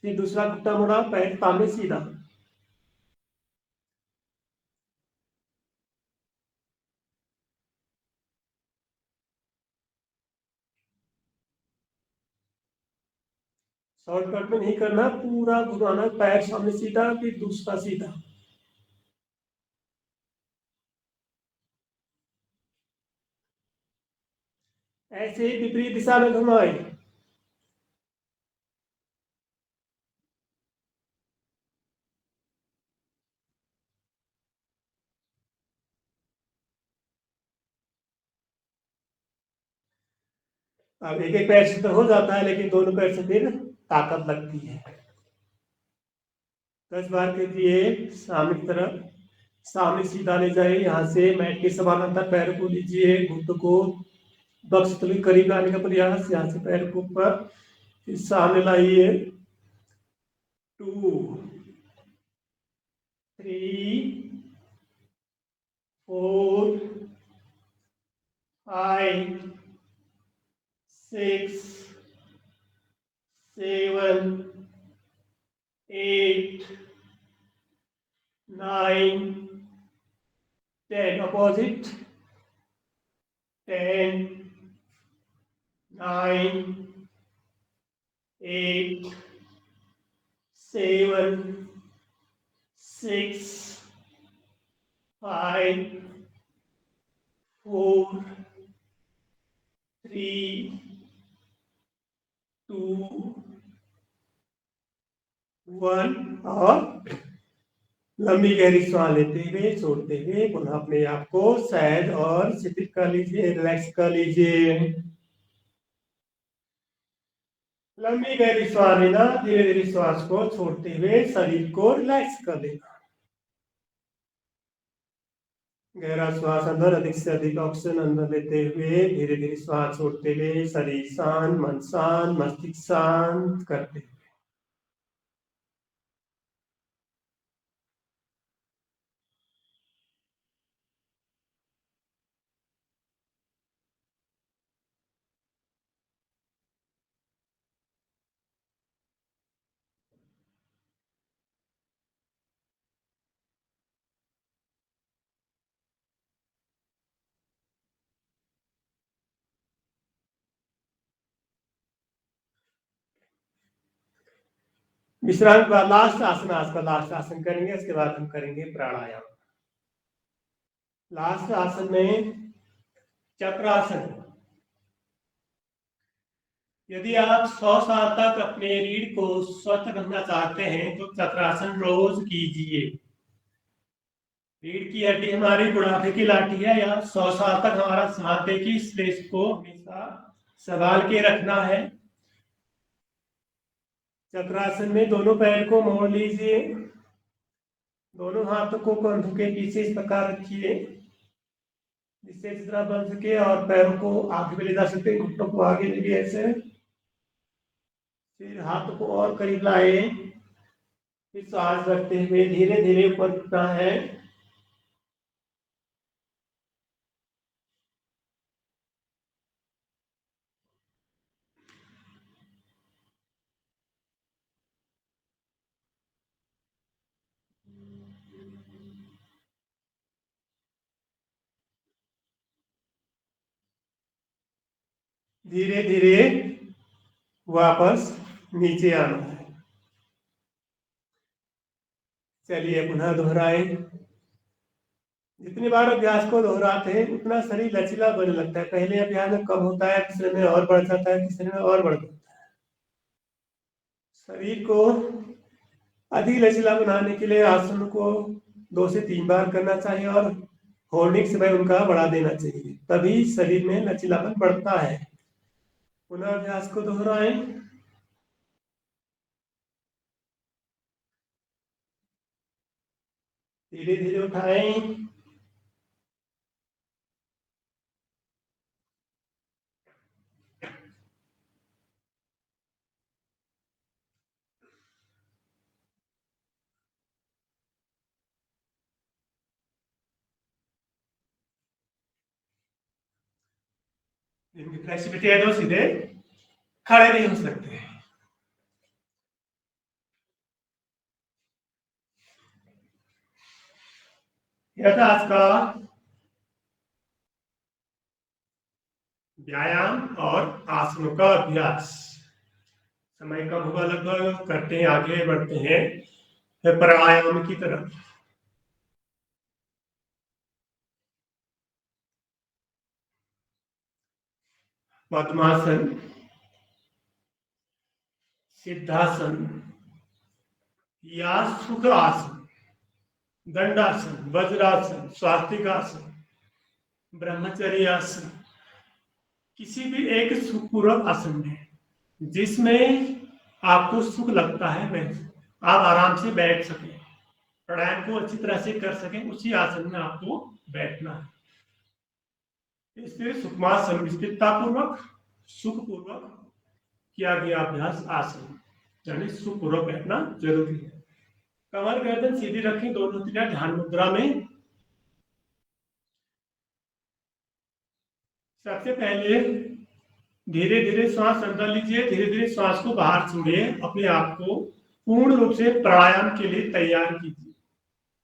फिर दूसरा घुटना मुड़ा, पैर सामने सीधा। शॉर्टकट में नहीं करना, पूरा घुमाना। पैर सामने सीधा फिर दूसरा सीधा। ऐसे ही विपरीत दिशा में घुमाए। अब एक एक पैर से तो हो जाता है, लेकिन दोनों पैर से फिर ताकत लगती है। 10 बार कीजिए। सामने की तरफ, सामने सीधा ले जाइए, यहाँ से मैट के समानांतर पैर को लीजिए, घुटनों को वक्ष के करीब लाने का प्रयास, यहाँ से पैर को ऊपर, फिर सामने लाइए। 2 3 4 5 6 7 8 9 10 opposite 10 9 8 7 6 5 4 3 2 1 और लंबी गहरी सांस लेते हुए छोड़ते हुए पुनः अपने आप को सहज और शिथिल कर लीजिए, रिलैक्स कर लीजिए। लंबी गहरी सांस लेना, धीरे धीरे श्वास को छोड़ते हुए शरीर को रिलैक्स कर लेना। गहरा श्वास अंदर, अधिक से अधिक ऑक्सीजन अंदर लेते हुए धीरे धीरे श्वास छोड़ते हुए शरीर शांत, मन शांत, मस्तिष्क शांत करते हुए। विश्राम के बाद लास्ट आसन, आज का लास्ट आसन करेंगे, इसके बाद हम करेंगे प्राणायाम। लास्ट आसन में चक्रासन। यदि आप 100 साल तक अपने रीढ़ को स्वस्थ रखना चाहते हैं तो चक्रासन रोज कीजिए। रीढ़ की हड्डी हमारी बुढ़ापे की लाठी है, या 100 साल तक हमारा साथ देगी, इसलिए इसको हमेशा संभाल के रखना है। चक्रासन में दोनों पैर को मोड़ लीजिए, दोनों हाथों को कंधों के पीछे इस प्रकार रखिए जिससे इस तरह बन सके, और पैरों को आगे भी ले जा सकते हैं, घुटनों को आगे ले लिए ऐसे, फिर हाथों को और करीब लाए, फिर सांस रखते हुए धीरे धीरे ऊपर उठना है। धीरे धीरे वापस नीचे आना है। चलिए पुनः दोहराएं। जितनी बार अभ्यास को दोहराते हैं उतना शरीर लचीला बनने लगता है। पहले अभ्यास में कम होता है, तीसरे में और बढ़ जाता है, तीसरे में और बढ़ जाता है। शरीर को अधिक लचीला बनाने के लिए आसन को 2 से 3 बार करना चाहिए और होने के समय उनका बढ़ा देना चाहिए, तभी शरीर में लचीलापन बढ़ता है। पुनः अभ्यास को दोहराएं। धीरे धीरे उठाएं। इनकी फ्लेक्सिबिलिटी है तो सीधे खड़े नहीं हो सकते। यह था आज का व्यायाम और आसनों का अभ्यास। समय कम हुआ लगभग, करते हैं, आगे बढ़ते हैं फिर प्राणायाम की तरफ। पद्मासन, सिद्धासन या सुख आसन, दंडासन, वज्रासन, स्वास्तिक आसन, ब्रह्मचर्य आसन, किसी भी एक सुखपूर्वक आसन में जिसमें आपको सुख लगता है वह आप आराम से बैठ सकें, प्राणायाम को अच्छी तरह से कर सकें, उसी आसन में आपको बैठना है। इसलिए सुखमासन स्थिरतापूर्वक सुखपूर्वक किया गया अभ्यास आसन, यानी सुखपूर्वक बैठना जरूरी है। कमर गर्दन सीधी रखें, दोनों तीर ध्यान मुद्रा में। सबसे पहले धीरे धीरे श्वास अंदर लीजिए, धीरे धीरे श्वास को बाहर छोड़िए, अपने आप को पूर्ण रूप से प्राणायाम के लिए तैयार कीजिए।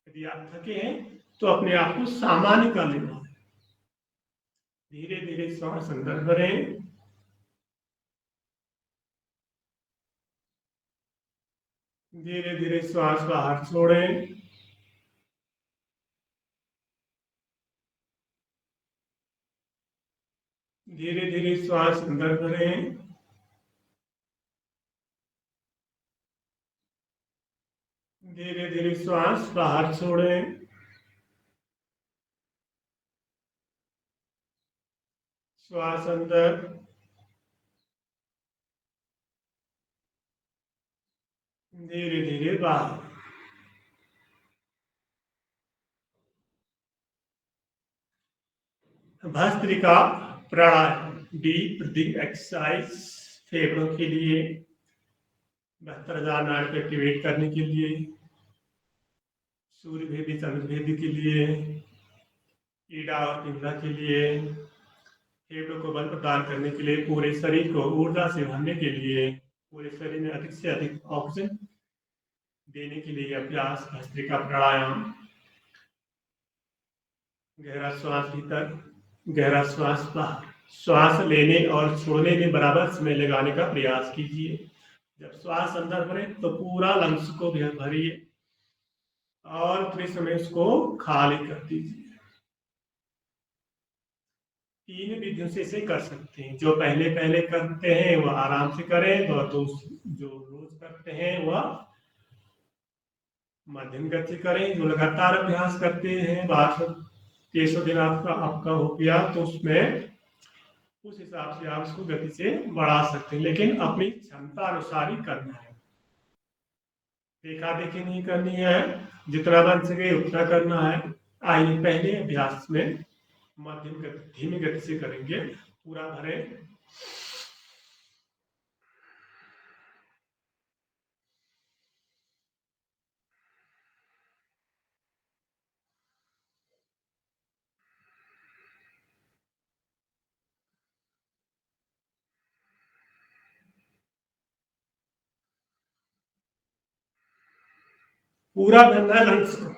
यदि आप थके हैं तो अपने आप को सामान्य कर लेना है। धीरे धीरे श्वास अंदर भरें, धीरे धीरे श्वास बाहर छोड़ें। धीरे धीरे श्वास अंदर भरें, धीरे धीरे श्वास बाहर छोड़ें। श्वास अंदर, धीरे धीरे बाहर। भस्त्रिका प्राणायाम, डीप ब्रीथिंग एक्सरसाइज, फेफड़ों के लिए, 72,000 नाड़ी को एक्टिवेट करने के लिए, सूर्य भेदी चंद्र भेदी के लिए, ईडा और पिंगला के लिए, फेफड़ों को बल प्रदान करने के लिए, पूरे शरीर को ऊर्जा से भरने के लिए, पूरे शरीर में अधिक से अधिक ऑक्सीजन देने के लिए अभ्यास भस्त्रिका प्राणायाम। गहरा श्वास भीतर, गहरा श्वास बाहर। श्वास लेने और छोड़ने में बराबर समय लगाने का प्रयास कीजिए। जब श्वास अंदर भरे तो पूरा लंग्स को भरिए और पूरे समय उसको खाली कर दीजिए। 3 विधियों से इसे कर सकते हैं। जो पहले पहले करते हैं वह आराम से करें, तो जो रोज करते हैं वह मध्यम गति करें। जो लगातार अभ्यास करते हैं, 300 दिन आपका हो गया तो उसमें उस हिसाब से आप उसको गति से बढ़ा सकते हैं, लेकिन अपनी क्षमता अनुसार ही करना है। देखा देखी नहीं करनी है, जितना बन सके उतना करना है। आइए पहले अभ्यास में मध्यम गति धीमी गति से करेंगे। पूरा भरे, पूरा भरना है लंग्स को।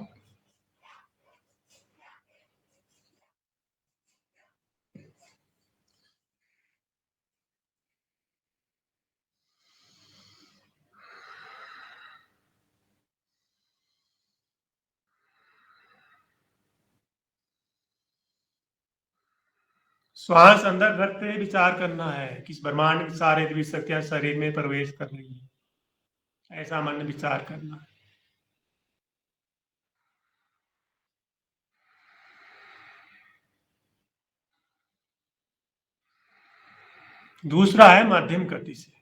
श्वास अंदर भरते हुए विचार करना है कि इस ब्रह्मांड की सारी दिव्य शक्तियां शरीर में प्रवेश कर रही है, ऐसा मन में विचार करना है। दूसरा है मध्यम गति से।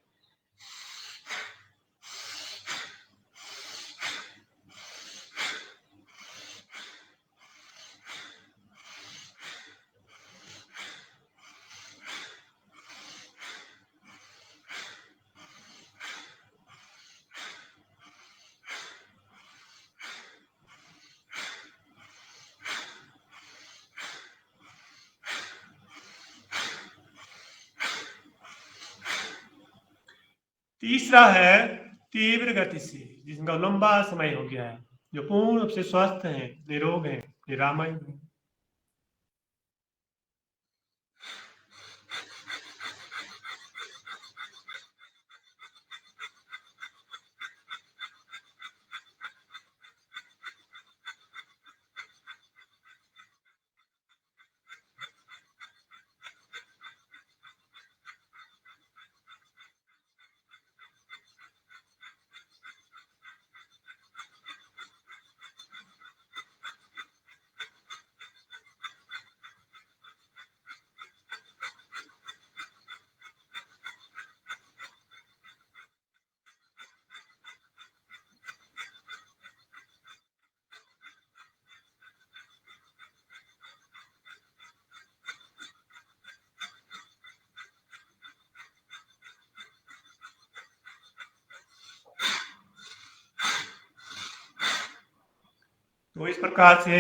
तीसरा है तीव्र गति से, जिसका लंबा समय हो गया है, जो पूर्ण रूप से स्वस्थ हैं, निरोग हैं, निरामय हैं। तो इस प्रकार से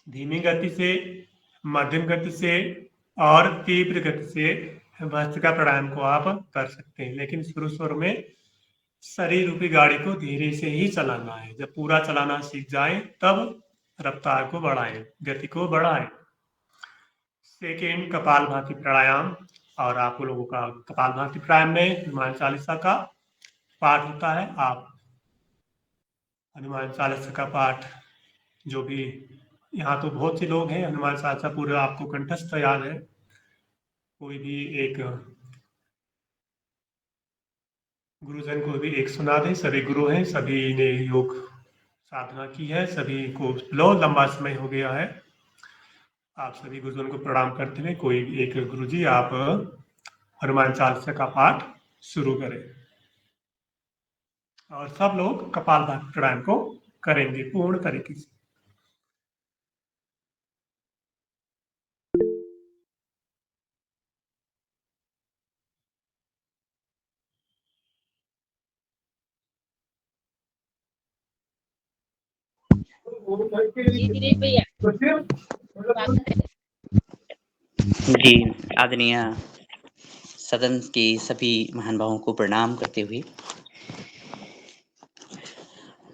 धीमी गति से, मध्यम गति से और तीव्र गति से भस्त्रिका प्राणायाम को आप कर सकते हैं। लेकिन शुरू में शरीर रूपी गाड़ी को धीरे से ही चलाना है। जब पूरा चलाना सीख जाए तब रफ्तार को बढ़ाएं, गति को बढ़ाएं। सेकेंड, कपालभाति प्राणायाम। और आप लोगों का कपालभाति प्राणायाम में हनुमान चालीसा का पाठ होता है। आप हनुमान चालीसा का पाठ, जो भी यहाँ तो बहुत से लोग हैं, हनुमान चालीसा पूरा आपको कंठस्थ याद है। कोई भी एक गुरुजन को भी एक सुना दे। सभी गुरु हैं, सभी ने योग साधना की है, सभी को बहुत लंबा समय हो गया है। आप सभी गुरुजन को प्रणाम करते हुए कोई एक गुरुजी आप हनुमान चालीसा का पाठ शुरू करें और सब लोग कपालभाति प्राणायाम को करेंगे पूर्ण तरीके से। जी, आदरणीय सदन के सभी महान भावों को प्रणाम करते हुए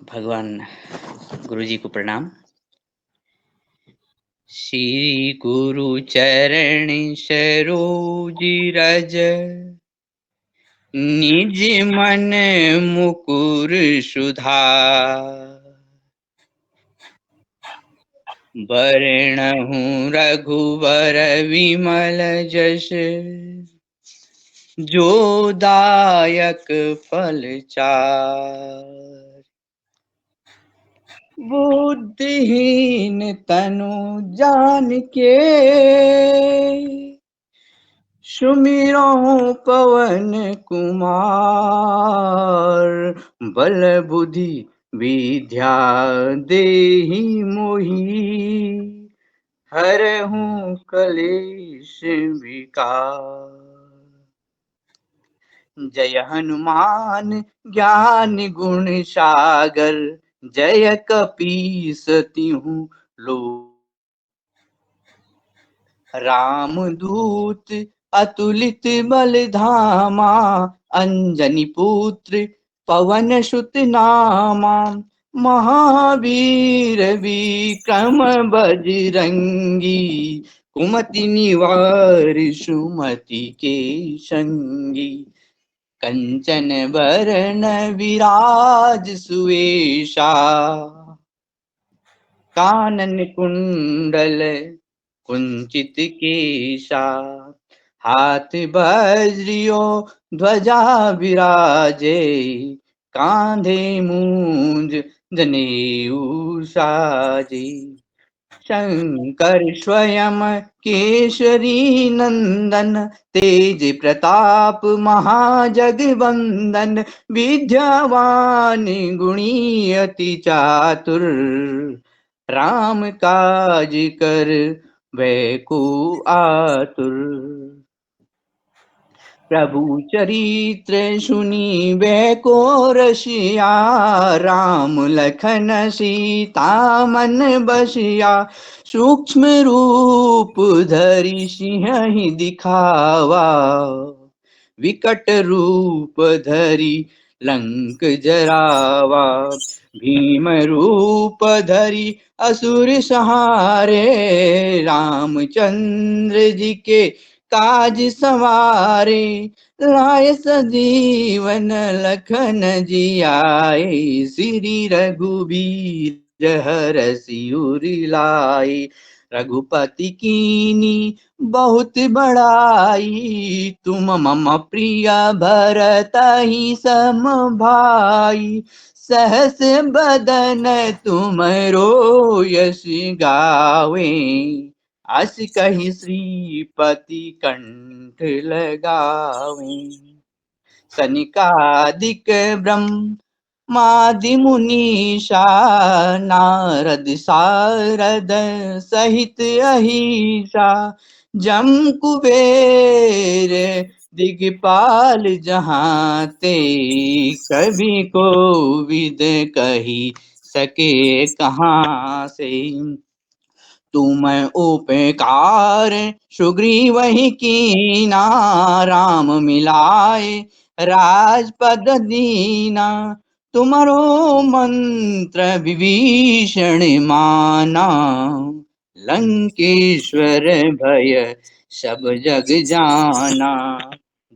भगवान गुरुजी को प्रणाम। श्री गुरु चरण सरोज रज, निज मन मुकुर सुधार। वरणहु रघुवर विमल जस, जो दायक फल चार। बुद्धिहीन तनु जानिके, सुमिरो पवन कुमार। बल बुद्धि विद्या देहि मोहि, हरहु कलेश विकार। जय हनुमान ज्ञान गुण सागर, जय कपीस तिहु लोक। रामदूत अतुलित बल धामा, अंजनी पुत्र पवन सुत नामा। महावीर विक्रम बजरंगी, कुमति निवार सुमति के संगी। कंचन वरण विराज सुवेशा, कानन कुंडल कुंचित केशा। हाथ वज्रियो ध्वजा विराजे, कांधे मूंज जनेऊ साजे। शंकर स्वयं केसरी नंदन, तेज प्रताप महाजगवंदन। विद्यावान गुणी अति चातुर, राम काज कर वैको आतुर। प्रभु चरित्र सुनी वैको रसिया, राम लखन सीता मन बसिया। सूक्ष्म रूप धरि सिंह दिखावा, विकट रूप धरि लंक जरावा। भीम रूप धरि असुर संहारे, रामचंद्र जी के काज सवारे। लाए सजीवन लखन जियाए, श्री रघुबीर हरषि उर लाए। रघुपति कीनी बहुत बड़ाई, तुम मम प्रिय भरत ही सम भाई। सहस बदन तुमरो यश गावे, अस कहि श्रीपति कंठ लगावे। सनिकादिक ब्रह्मादि मुनीषा, नारद सारद सहित अहिषा। जम कुबेर दिगपाल जहाँ ते, कवि कोविद कही सके कहाँ से। तुम उपकार सुग्रीव ही कीना, राम मिलाए राजपद दीना। तुम्हारो मंत्र विभीषण माना, लंकेश्वर भय सब जग जाना।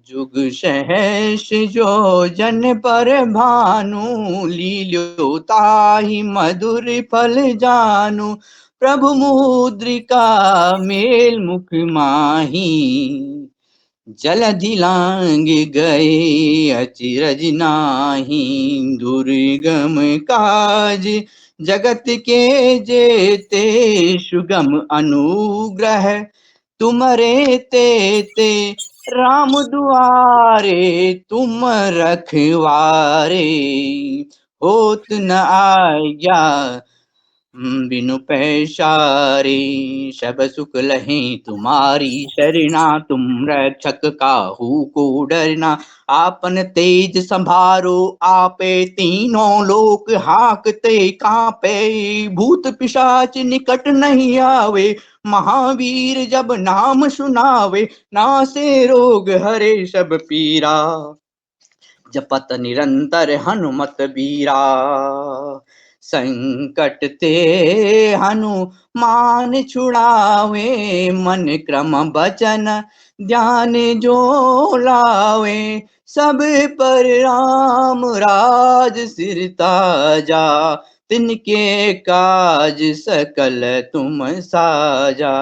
जुग सहस जो जन पर भानु, लील्यो ताहि मधुर फल जानु। प्रभु मुद्रिका मेल मुख माही, जलधि लांग गए अचिरज नाही। दुर्गम काज जगत के जेते, सुगम अनुग्रह तुमरे तेते। राम दुआरे तुम रखवारे, होत न आज्ञा बिनु पैसारे। सब सुख लहे तुम्हारी शरणा, तुम रक्षक काहू को डरना। आपन तेज संभारो आपे, तीनों लोक हाकते कांपे। भूत पिशाच निकट नहीं आवे, महावीर जब नाम सुनावे। नासे रोग हरे सब पीरा, जपत निरंतर हनुमत बीरा। संकट ते हनुमान छुड़ावे, मन क्रम बचन ध्यान जो लावे। सब पर राम राज सिर ताजा, तिनके काज सकल तुम साजा।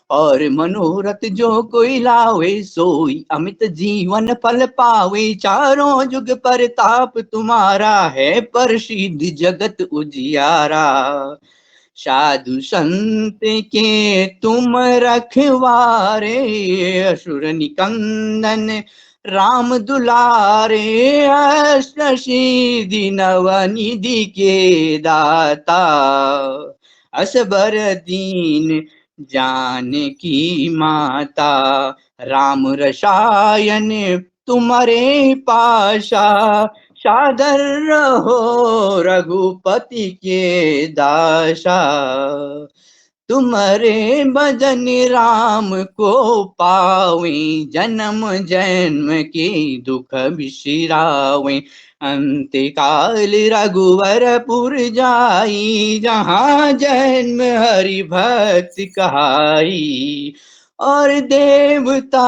और मनोरथ जो कोई लावे, सोई अमित जीवन फल पावे। चारों जुग परताप तुम्हारा है, प्रसिद्ध जगत उजियारा। साधु संत के तुम रखवारे, असुर निकंदन राम दुलारे। अष्ट सिद्धि नवनिधि के दाता, असबर दीन जानकी माता। राम रसायन तुम्हारे पाशा, सादर रहो रघुपति के दासा। तुम्हारे भजन राम को पावे, जन्म जन्म के दुख बिसरावे। अंत काल रघुवरपुर जाई, जहाँ जन्म हरि भक्त कहाई। और देवता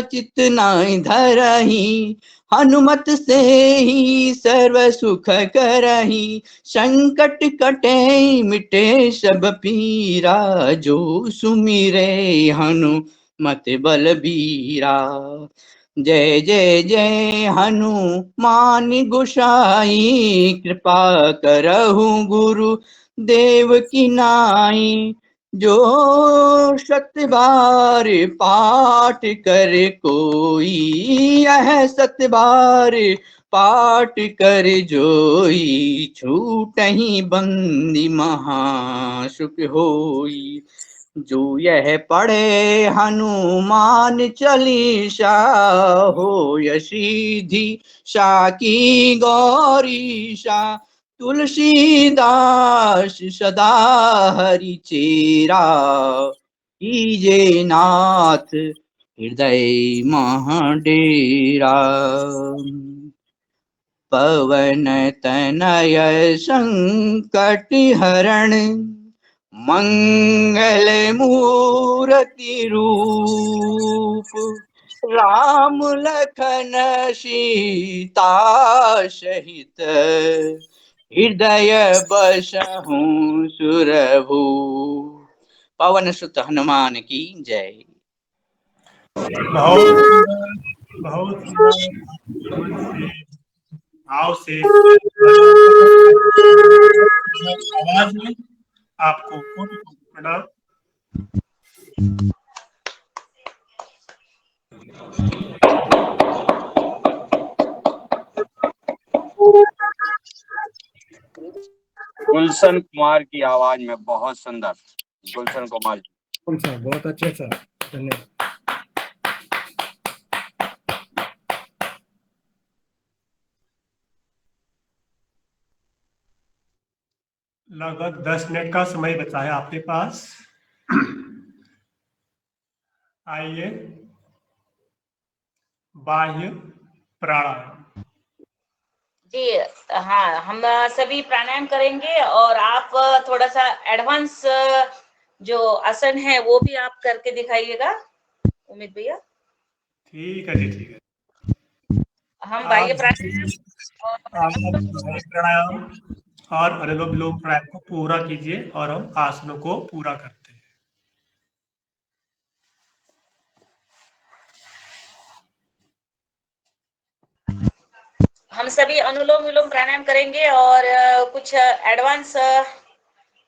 चित नाई धरही, हनुमत से ही सर्व सुख करही। संकट कटे मिटे सब पीरा, जो सुमिरे हनुमत बलबीरा। जय जय जय हनुमान गोसाई, कृपा करहु गुरु देव की नाई। जो सत बार पाठ कर कोई, यह सत बार पाठ कर जोई। छूटहि बंदी महा सुख होई। जो यह पढ़े हनुमान चालीसा, हो यसीधि साकी गौरीशा। तुलसीदास सदा हरि चेरा, कीजे नाथ हृदय महाडेरा। पवन तनय संकट हरण, मंगल मूर्ति रूप। राम लखन सीता सहित, हृदय बसहु सुरभु। पवन सुत हनुमान की जय। बहुत सुंदर भाव से आवाज में आपको कोटि कोटि प्रणाम। गुलशन कुमार की आवाज में बहुत सुंदर। गुलशन कुमार जी, बहुत अच्छे सर, धन्यवाद। लगभग 10 मिनट का समय बचा है आपके पास। आइए, बाह्य प्राणायाम। जी हाँ, हम सभी प्राणायाम करेंगे और आप थोड़ा सा एडवांस जो आसन है वो भी आप करके दिखाइएगा उमित भैया। ठीक है जी, ठीक है। हम आप बाह्य प्राणायाम आप बाह्य प्राणायाम और अनुलोम विलोम प्राणायाम को पूरा कीजिए और हम आसनों को पूरा करते हैं। हम सभी अनुलोम विलोम प्राणायाम करेंगे और कुछ एडवांस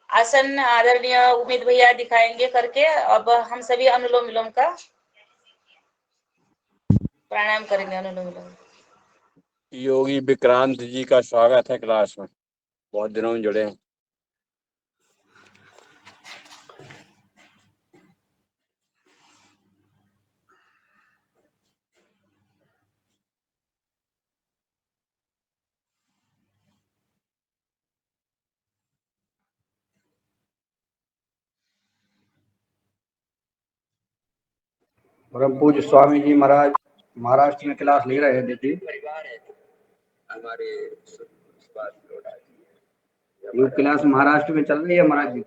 आसन आदरणीय उमित भैया दिखाएंगे करके। अब हम सभी अनुलोम विलोम का प्राणायाम करेंगे, अनुलोम विलोम। योगी विक्रांत जी का स्वागत है क्लास में, बहुत दिनों में जुड़े हैं। परम पूज्य स्वामी जी महाराज महाराष्ट्र में क्लास ले रहे थे जी। हमारे ये क्लास महाराष्ट्र में चल रही है महाराज जी।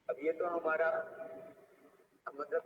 अब ये तो हमारा मतलब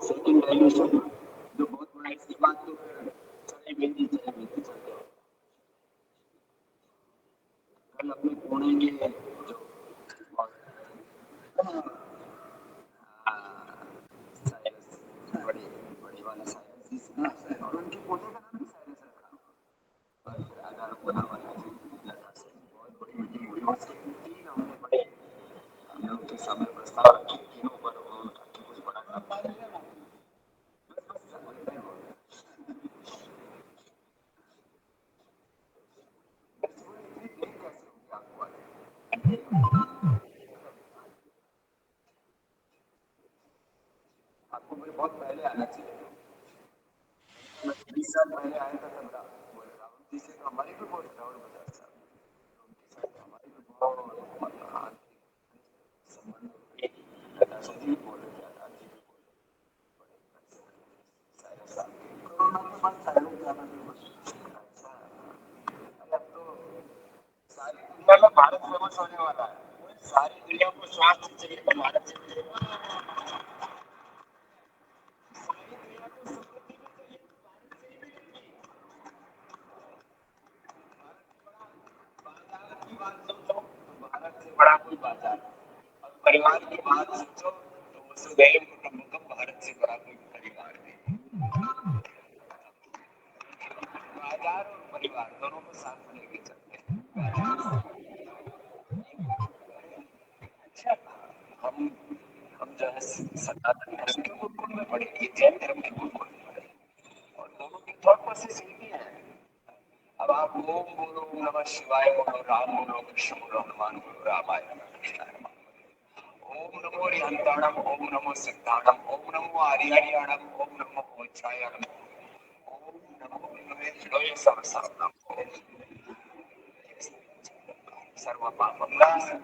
सेकंड डायमेंशन जो बहुत बड़ा इसकी बात तो चले बेटी चलते हैं। कल अपने पुणे के जो साइरस बड़े बड़े वाला साइरस और उनके पोते का नाम भी साइरस रखा। और अगर बोला वाला बहुत बड़ी मीटिंग हुई और तीन हमने बड़े हम लोग के सामने प्रस्ताव रखे, तीनों पर उन्होंने कुछ बड़ा काम आपको मुझे बहुत पहले आना चाहिए। हमारी भी बहुत राहुल बजाज साहब उनके साथ हमारी भी बहुत संबंध दादा जी बोल रहे थे, दादाजी भी बोल रहे सारे साहब कोरोना के बाद साइलेंट जाना भी मुश्किल। अच्छा अरे अब तो सारी दुनिया में भारत फेमस होने वाला है, सारी दुनिया को स्वास्थ्य चाहिए तो भारत से मिलेगा, सारी दुनिया को समृद्धि भी चाहिए तो भारत से ही मिलेगी। बाजार की बात सोचो तो भारत से बड़ा कोई बाजार, और परिवार की बात सोचो तो वसुधैव कुटुंबकम भारत से बड़ा कोई परिवार नहीं। बाजार और परिवार दोनों को साथ में लेके चलते हैं। हम जो है सनातन धर्म के गुरुकुल में पढ़े, ये जैन धर्म के गुरुकुल में पढ़े, और दोनों की थॉट प्रोसेस एक ही है। अब आप ओम बोलो, ओम नमः शिवाय बोलो, राम बोलो, कृष्ण बोलो, हनुमान बोलो, रामाय नमः, कृष्णाय नमः, ओम नमो रिहंताणम, ओम नमो सिद्धाणम, ओम नमो आर्याणम, ओम नमो मोक्षायणम, ओम नमो विष्णुवे सर्वसात्मम, सर्व पापनाशम,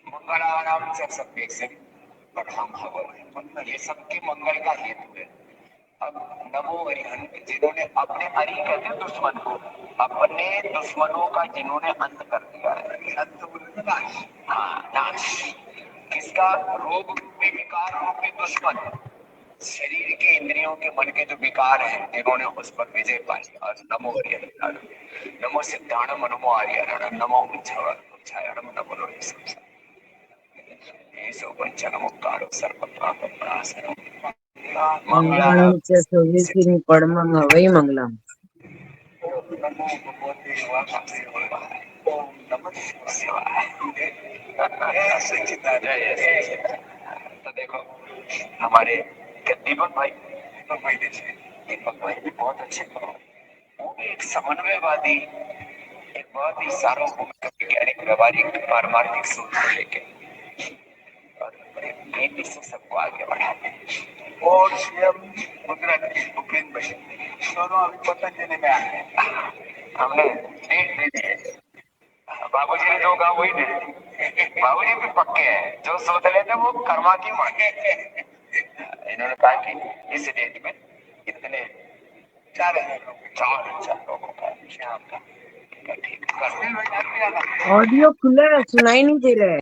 मंगलानाम च सर्वेषां परमं भगवान, ये सबके मंगल का हेतु है। अब नमो अरिहंत, जिन्होंने अपने अरि कहते हैं दुश्मन को, अपने दुश्मनों का जिन्होंने अंत कर दिया है, हाँ नाश, किसका? रोग रूपी विकार रूपी दुश्मन, शरीर के इंद्रियों के मन के जो विकार हैं, जिन्होंने उस पर विजय पाई। और नमो अरिहंताणम, नमो सिद्धाणम, नमो आर्याणम, नमो मोक्षायणम, नमो लोहितम, ईशो पंचनमुक्तारो सर्वपापनाशनम, मंगलम च सुविसिनि परमं हवै मंगलम। नमो भगवते वासुदेवाय, ओम नमः शिवाय, तो देखो हमारे दीपक भाई भी बहुत अच्छे, वो भी एक समन्वयवादी, एक बहुत ही सार्वभौमिक वैज्ञानिक व्यवहारिक पारमार्थिक सोच को लेके और बड़े प्रेम से सबको आगे बढ़ाते हैं। और सीएम गुजरात की भूपेंद्र भाई दोनों अभी पतंजलि में आए हैं, हमने डेट दे दी है, बाबूजी ने जो कहा वही दे दी, बाबूजी भी पक्के हैं, जो सोच लेते वो कर्मा की मांगे। इन्होंने कहा कि इस डेट में इतने 4,000 लोगों का शाम का ठीक ऑडियो खुला है, सुनाई नहीं दे रहा है।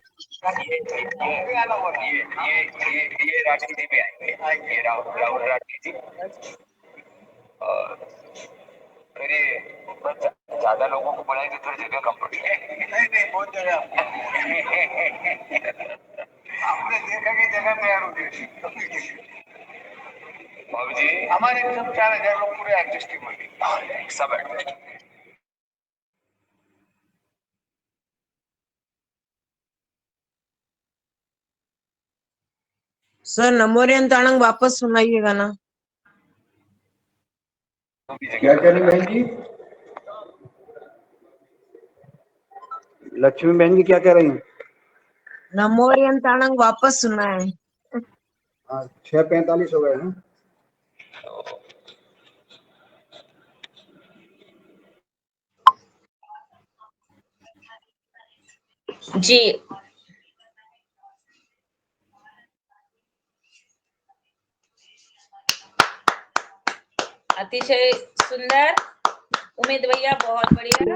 ये राठी जी भी आएंगे, ये राहुल राठी जी, और फिर ये ज्यादा लोगों को बुलाए तो थोड़ी जगह कम पड़ी। नहीं बहुत जगह आपने देखा कि जगह तैयार होती है बाबू जी, हमारे सब 4,000 लोग पूरे एडजस्टेबल सब एडजस्ट। सर नमो रिहंताणम वापस सुनाइएगा ना। क्या कह रही बहन जी? लक्ष्मी बहन जी क्या कह रही हैं? नमो रिहंताणम वापस सुना है। 6:45 हो गए हैं। जी अतिशय सुंदर, उमेद भैया बहुत बढ़िया।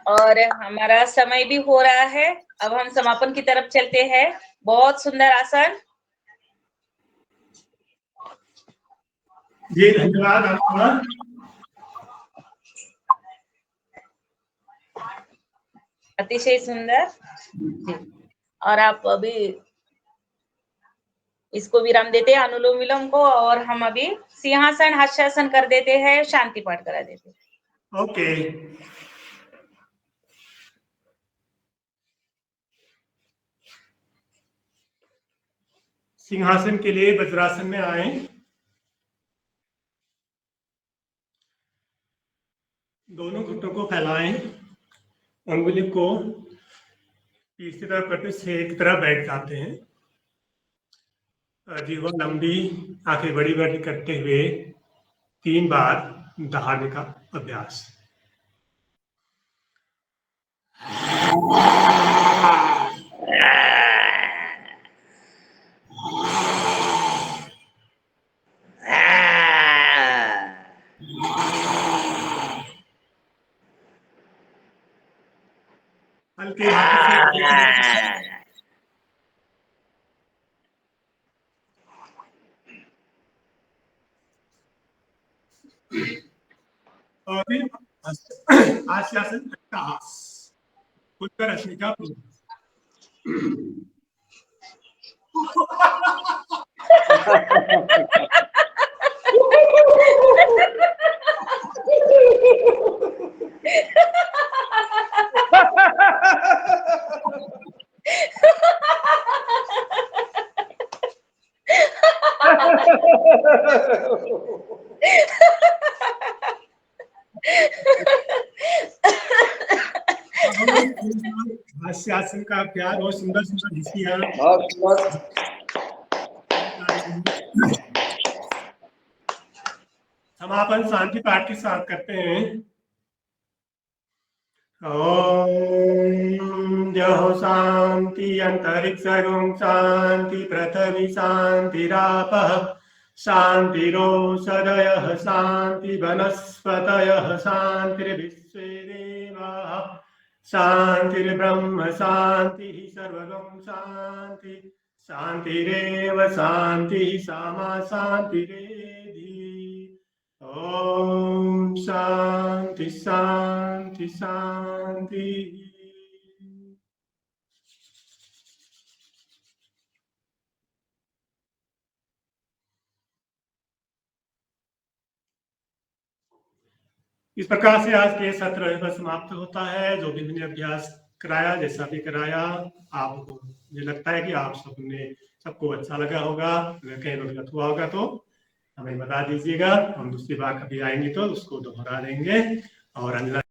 और हमारा समय भी हो रहा है, अब हम समापन की तरफ चलते हैं। बहुत सुंदर आसन। जी धन्यवाद आपका। अतिशय सुंदर जी। और आप अभी इसको विराम देते हैं, अनुलोम विलोम को, और हम अभी सिंहासन हास्यासन कर देते हैं, शांति पाठ करा देते हैं। ओके, सिंहासन के लिए वज्रासन में आए। दोनों घुटनों को फैलाएं, अंगुली को पीठ की तरफ करते शेर की तरह बैठ जाते हैं। जीवा लंबी, आंखें बड़ी बड़ी करते हुए 3 बार दहाड़ने का अभ्यास। हल्के हाथों से और फिर हास्यासन अट्टहास, खुलकर हंसने का प्रयास। हास्यासन का प्यार, बहुत सुंदर सुंदर हिस्सियां। समापन शांति पाठ के साथ करते हैं। ओम जय शांति अंतरिक्षं शांति पृथ्वी शांतिरापः शांतिरोषधयः शांति वनस्पतयः शांतिर्विश्वे देवाः शांतिर्ब्रह्म शांतिः सर्वगं शांति शांतिरेव शांतिः सामा शांतिरेधि। ओम शांति शांति शांति। इस प्रकार से आज के सत्र समाप्त होता है। जो भी मैंने अभ्यास कराया, जैसा भी कराया, आपको मुझे लगता है कि आप सबको अच्छा लगा होगा। अगर कहीं गलत हुआ होगा तो हमें बता दीजिएगा, हम दूसरी बार कभी आएंगे तो उसको दोहरा देंगे। और अंजना